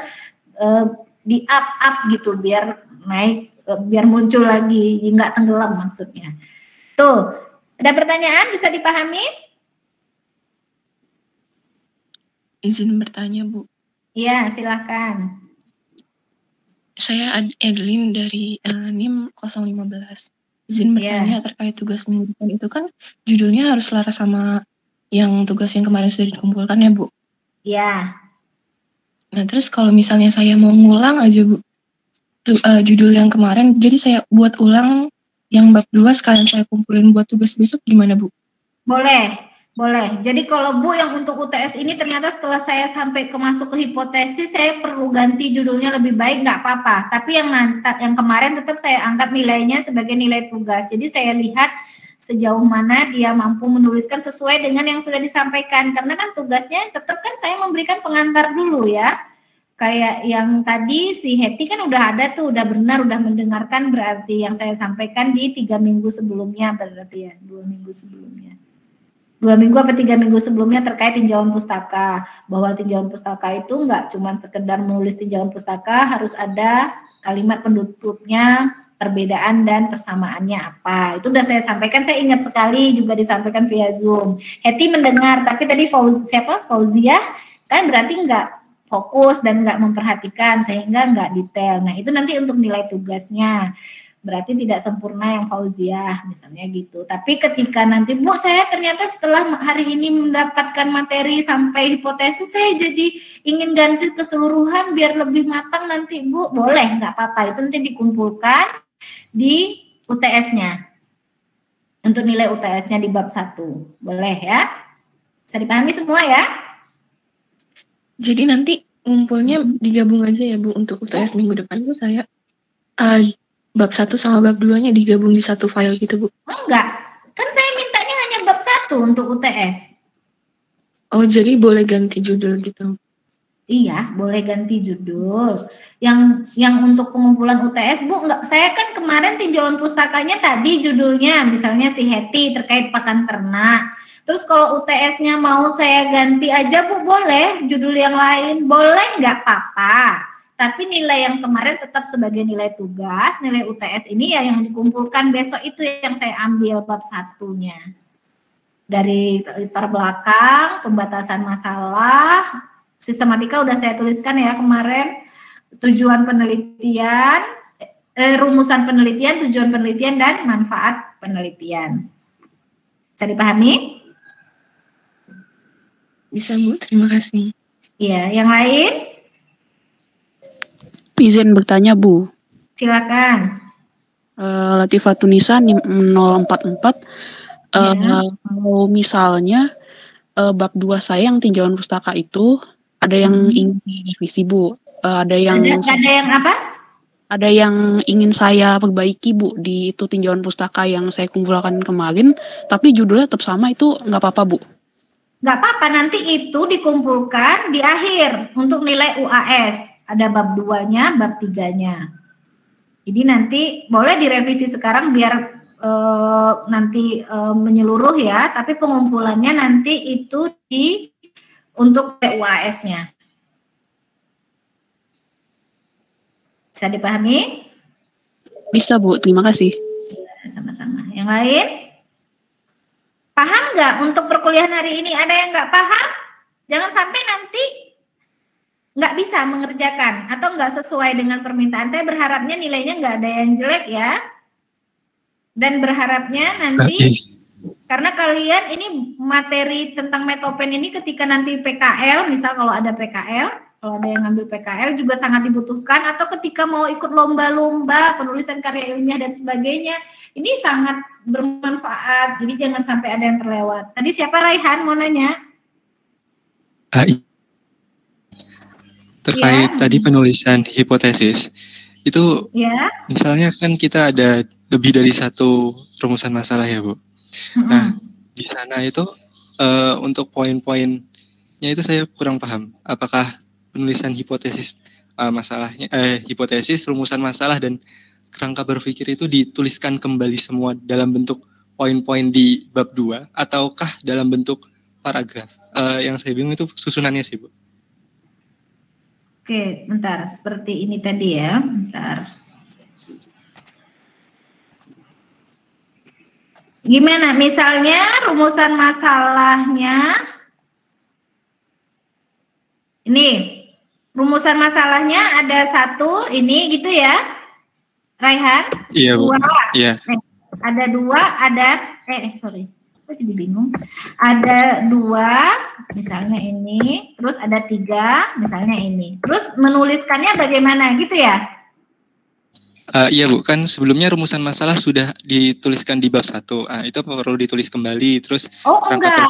di up gitu, biar naik, biar muncul lagi, nggak tenggelam maksudnya. Tuh, ada pertanyaan bisa dipahami? Izin bertanya, Bu. Iya, silahkan. Saya Adeline dari NIM 015. Izin bertanya terkait tugas minggu depan itu kan judulnya harus selaras sama yang tugas yang kemarin sudah dikumpulkan ya, Bu? Iya. Nah, terus kalau misalnya saya mau ngulang aja, Bu, judul yang kemarin, jadi saya buat ulang yang bab 2 sekalian saya kumpulin buat tugas besok gimana, Bu? Boleh. Boleh. Jadi kalau Bu yang untuk UTS ini ternyata setelah saya sampai masuk ke hipotesis, saya perlu ganti judulnya lebih baik, nggak apa-apa. Tapi yang kemarin tetap saya anggap nilainya sebagai nilai tugas. Jadi saya lihat sejauh mana dia mampu menuliskan sesuai dengan yang sudah disampaikan. Karena kan tugasnya tetap kan saya memberikan pengantar dulu ya. Kayak yang tadi si Heti kan udah ada tuh, udah benar, udah mendengarkan berarti yang saya sampaikan di 3 minggu sebelumnya berarti ya, 2 minggu sebelumnya. 2 minggu apa 3 minggu sebelumnya terkait tinjauan pustaka, bahwa tinjauan pustaka itu nggak cuma sekedar menulis tinjauan pustaka, harus ada kalimat pendutupnya, perbedaan dan persamaannya apa. Itu udah saya sampaikan, saya ingat sekali juga disampaikan via Zoom. Heti mendengar, tapi tadi Fauzia kan berarti nggak fokus dan nggak memperhatikan sehingga nggak detail. Nah itu nanti untuk nilai tugasnya. Berarti tidak sempurna yang Fauziah misalnya gitu. Tapi ketika nanti Bu saya ternyata setelah hari ini mendapatkan materi sampai hipotesis saya jadi ingin ganti keseluruhan biar lebih matang nanti Bu, boleh nggak apa-apa, itu nanti dikumpulkan di UTS-nya. Untuk nilai UTS-nya di bab 1. Boleh ya? Bisa dipahami semua ya? Jadi nanti ngumpulnya digabung aja ya Bu, untuk UTS minggu depan itu saya bab 1 sama bab 2-nya digabung di satu file gitu, Bu? Enggak, kan saya mintanya hanya bab 1 untuk UTS. Oh, jadi boleh ganti judul gitu? Iya, boleh ganti judul. Yang untuk pengumpulan UTS, Bu, enggak, saya kan kemarin tinjauan pustakanya tadi judulnya misalnya si Heti terkait pakan ternak. Terus kalau UTS-nya mau saya ganti aja, Bu, boleh judul yang lain, boleh nggak apa-apa. Tapi nilai yang kemarin tetap sebagai nilai tugas, nilai UTS ini ya yang dikumpulkan besok itu yang saya ambil bab 1-nya. Dari latar belakang, pembatasan masalah, sistematika udah saya tuliskan ya kemarin, tujuan penelitian, rumusan penelitian, tujuan penelitian, dan manfaat penelitian. Bisa dipahami? Bisa, Bu, terima kasih. Iya, yang lain? Izin bertanya, Bu. Silakan. Latifah Tunisa 044. Kalau misalnya bab 2 saya yang tinjauan pustaka itu ada yang ingin saya revisi, Bu. Ada yang apa? Ada yang ingin saya perbaiki, Bu, di itu tinjauan pustaka yang saya kumpulkan kemarin, tapi judulnya tetap sama, itu nggak apa-apa, Bu? Nggak apa-apa, nanti itu dikumpulkan di akhir untuk nilai UAS. Ada bab 2-nya, bab 3-nya. Jadi nanti boleh direvisi sekarang biar nanti menyeluruh ya, tapi pengumpulannya nanti itu untuk UAS-nya. Bisa dipahami? Bisa, Bu, terima kasih. Sama-sama. Yang lain? Paham nggak untuk perkuliahan hari ini? Ada yang nggak paham? Jangan sampai nanti nggak bisa mengerjakan atau nggak sesuai dengan permintaan. Saya berharapnya nilainya nggak ada yang jelek ya. Dan berharapnya nanti, karena kalian ini materi tentang metopen ini ketika nanti PKL, misal kalau ada PKL, kalau ada yang ngambil PKL juga sangat dibutuhkan, atau ketika mau ikut lomba-lomba, penulisan karya ilmiah dan sebagainya, ini sangat bermanfaat, jadi jangan sampai ada yang terlewat. Tadi siapa, Raihan, mau nanya? Terkait tadi penulisan hipotesis, itu misalnya kan kita ada lebih dari satu rumusan masalah ya, Bu. Nah, di sana itu untuk poin-poinnya itu saya kurang paham. Apakah penulisan hipotesis masalahnya, hipotesis, rumusan masalah, dan kerangka berpikir itu dituliskan kembali semua dalam bentuk poin-poin di bab 2, ataukah dalam bentuk paragraf? Yang saya bingung itu susunannya sih, Bu. Oke, sebentar. Seperti ini tadi ya. Bentar. Gimana? Misalnya rumusan masalahnya. Ini. Rumusan masalahnya ada 1, ini gitu ya. Raihan? Iya, Bu. 2. Iya. Ada 2, ada sorry. Aku jadi bingung. Ada 2, misalnya ini, terus ada 3, misalnya ini. Terus menuliskannya bagaimana gitu ya? Iya, Bu, kan sebelumnya rumusan masalah sudah dituliskan di bab 1. Itu perlu ditulis kembali, terus enggak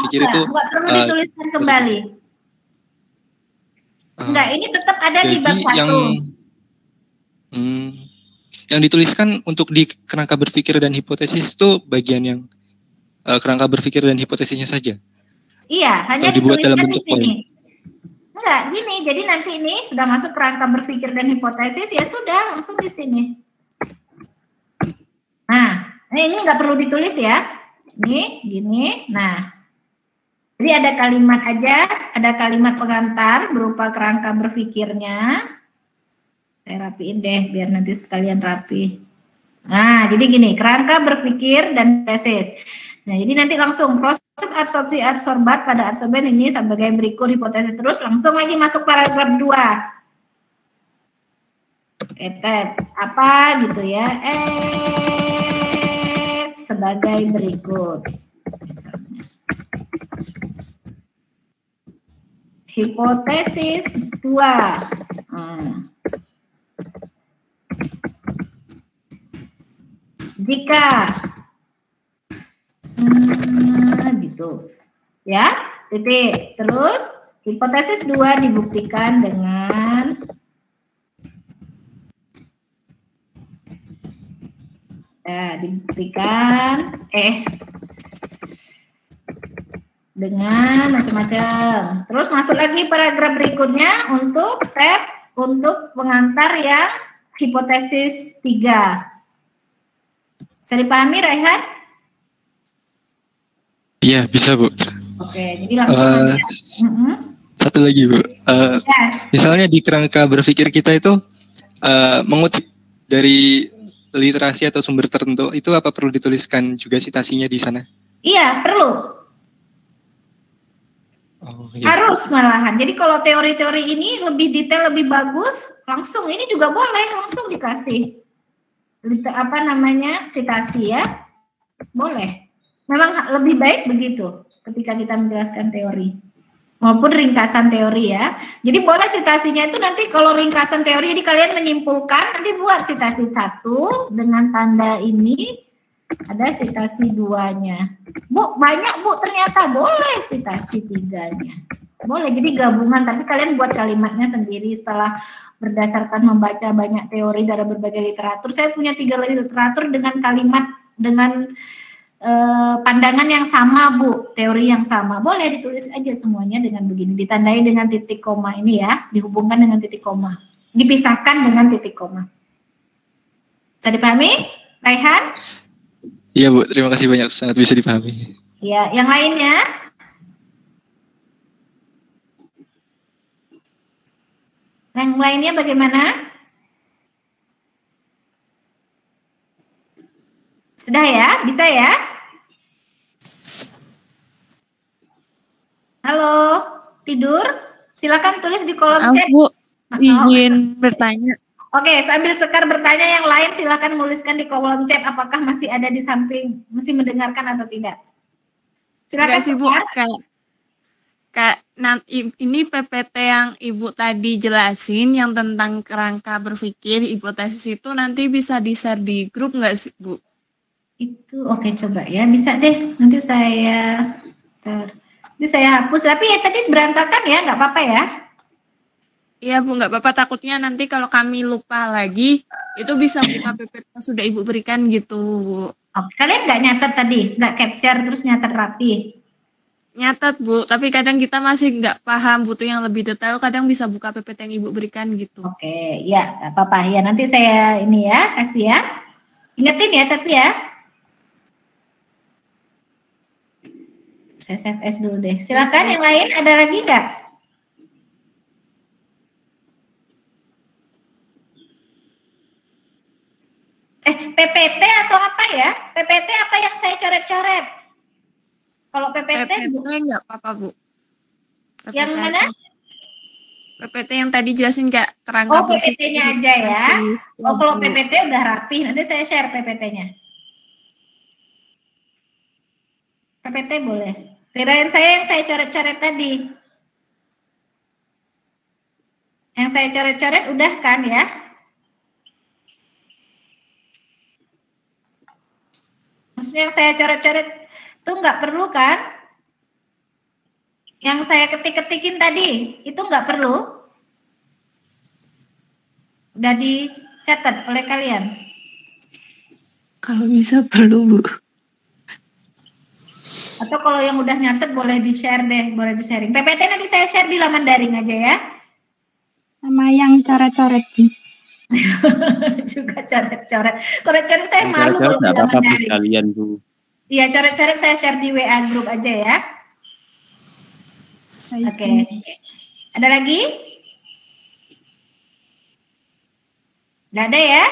perlu dituliskan kembali. Enggak, ini tetap ada di bab 1. Yang dituliskan untuk di kerangka berpikir dan hipotesis itu bagian yang kerangka berpikir dan hipotesisnya saja. Iya, hanya dibuat dalam bentuk di sini. Enggak, gini, jadi nanti ini sudah masuk kerangka berpikir dan hipotesis, ya sudah, langsung di sini. Nah, ini nggak perlu ditulis ya. Ini, gini, nah. Jadi ada kalimat aja, ada kalimat pengantar berupa kerangka berpikirnya. Saya rapiin deh, biar nanti sekalian rapi. Nah, jadi gini, kerangka berpikir dan tesis. Nah, jadi nanti langsung proses absorpsi adsorbat pada adsorben ini sebagai berikut hipotesis, terus langsung lagi masuk paragraf 2. Ketet apa gitu ya? Sebagai berikut. Misalnya. Hipotesis 2. Jika gitu ya, titik. Terus hipotesis 2 dibuktikan dengan dengan macam-macam. Terus masuk lagi paragraf berikutnya untuk tab untuk pengantar yang hipotesis 3. Bisa dipahami, Raihan? Iya, bisa, Bu. Oke, jadi langsung Satu lagi, Bu. Misalnya di kerangka berpikir kita itu mengutip dari literasi atau sumber tertentu, itu apa perlu dituliskan juga citasinya di sana? Iya, perlu. Oh, iya. Harus malahan. Jadi kalau teori-teori ini lebih detail, lebih bagus, langsung ini juga boleh langsung dikasih citasi ya, boleh. Memang lebih baik begitu ketika kita menjelaskan teori maupun ringkasan teori ya. Jadi boleh citasinya itu nanti kalau ringkasan teori, jadi kalian menyimpulkan, nanti buat citasi 1 dengan tanda ini. Ada citasi 2-nya. Bu, banyak Bu, ternyata boleh citasi 3-nya. Boleh, jadi gabungan, tapi kalian buat kalimatnya sendiri setelah berdasarkan membaca banyak teori dari berbagai literatur. Saya punya 3 literatur dengan kalimat, dengan pandangan yang sama Bu, teori yang sama. Boleh ditulis aja semuanya dengan begini, ditandai dengan titik koma ini ya, dihubungkan dengan titik koma. Dipisahkan dengan titik koma. Bisa dipahami, Raihan? Iya, Bu, terima kasih banyak, sangat bisa dipahami. Ya, yang lainnya? Yang lainnya bagaimana? Sudah ya? Bisa ya? Halo, tidur? Silakan tulis di kolom chat. Bu, izin bertanya. Oke, sambil Sekar bertanya, yang lain silakan menuliskan di kolom chat apakah masih ada di samping, masih mendengarkan atau tidak. Silakan. Enggak sih Bu, ini PPT yang Ibu tadi jelasin yang tentang kerangka berpikir hipotesis itu nanti bisa di-share di grup nggak sih Bu? Itu oke, coba ya, bisa deh. Nanti saya hapus, tapi ya tadi berantakan ya, nggak apa-apa ya. Iya Bu, nggak apa-apa, takutnya nanti kalau kami lupa lagi, itu bisa buka PPT yang sudah Ibu berikan gitu Bu. Oke, kalian nggak nyatet tadi? Nggak capture terus nyatet rapi? Nyatet Bu, tapi kadang kita masih nggak paham, butuh yang lebih detail, kadang bisa buka PPT yang Ibu berikan gitu. Oke, ya nggak apa-apa ya, nanti saya ini ya, kasih ya. Ingetin ya tapi ya. Saya save as dulu deh. Silakan yang lain, ada lagi nggak? PPT atau apa ya? PPT apa yang saya coret-coret? Kalau PPT nggak apa-apa Bu. PPT yang mana? PPT yang tadi jelasin Kak, kerangka PPT-nya aja ya. Kalau PPT udah rapi, nanti saya share PPT-nya. PPT boleh. Kirain saya yang saya coret-coret tadi. Yang saya coret-coret udah kan ya? Maksudnya yang saya coret-coret itu nggak perlu kan? Yang saya ketik-ketikin tadi itu nggak perlu? Udah dicatat oleh kalian? Kalau bisa perlu Bu. Atau kalau yang udah nyatet boleh di-share deh, boleh di-sharing. PPT nanti saya share di laman daring aja ya. Sama yang coret-coret. Juga coret-coret. Coret-coret saya malu kalau di laman daring. Sekalian Bu. Iya, coret-coret saya share di WA group aja ya. Oke. Ada lagi? Nggak ada ya?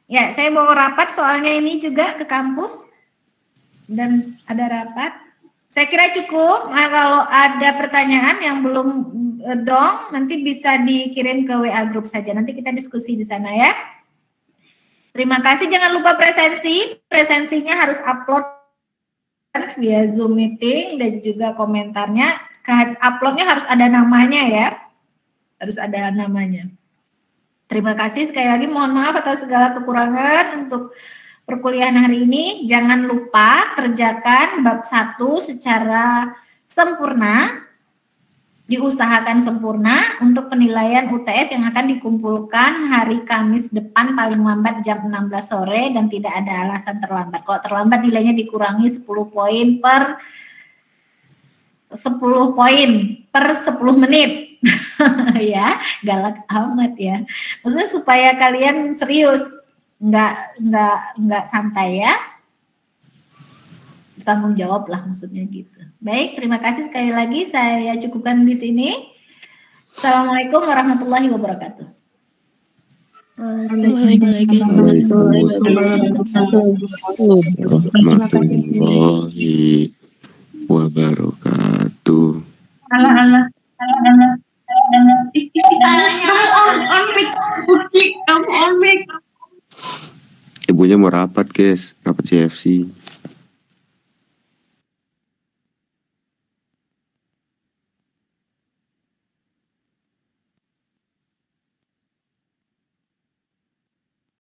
Ya, saya mau rapat soalnya ini juga ke kampus. Dan ada rapat. Saya kira cukup. Nah, kalau ada pertanyaan yang belum dong, nanti bisa dikirim ke WA group saja. Nanti kita diskusi di sana ya. Terima kasih. Jangan lupa presensi. Presensinya harus upload via Zoom meeting dan juga komentarnya. Uploadnya harus ada namanya ya. Harus ada namanya. Terima kasih sekali lagi. Mohon maaf atas segala kekurangan untuk perkuliahan hari ini. Jangan lupa kerjakan bab 1 secara sempurna, diusahakan sempurna untuk penilaian UTS yang akan dikumpulkan hari Kamis depan paling lambat jam 16 sore dan tidak ada alasan terlambat. Kalau terlambat nilainya dikurangi 10 poin per 10 poin per 10 menit. Ya, galak amat ya. Maksudnya supaya kalian serius, nggak santai ya. Tanggung jawab lah maksudnya gitu. Baik, terima kasih sekali lagi, saya cukupkan di sini. Assalamualaikum warahmatullahi wabarakatuh. Waalaikumsalam warahmatullahi wabarakatuh. Ibunya mau rapat, guys, rapat CFC.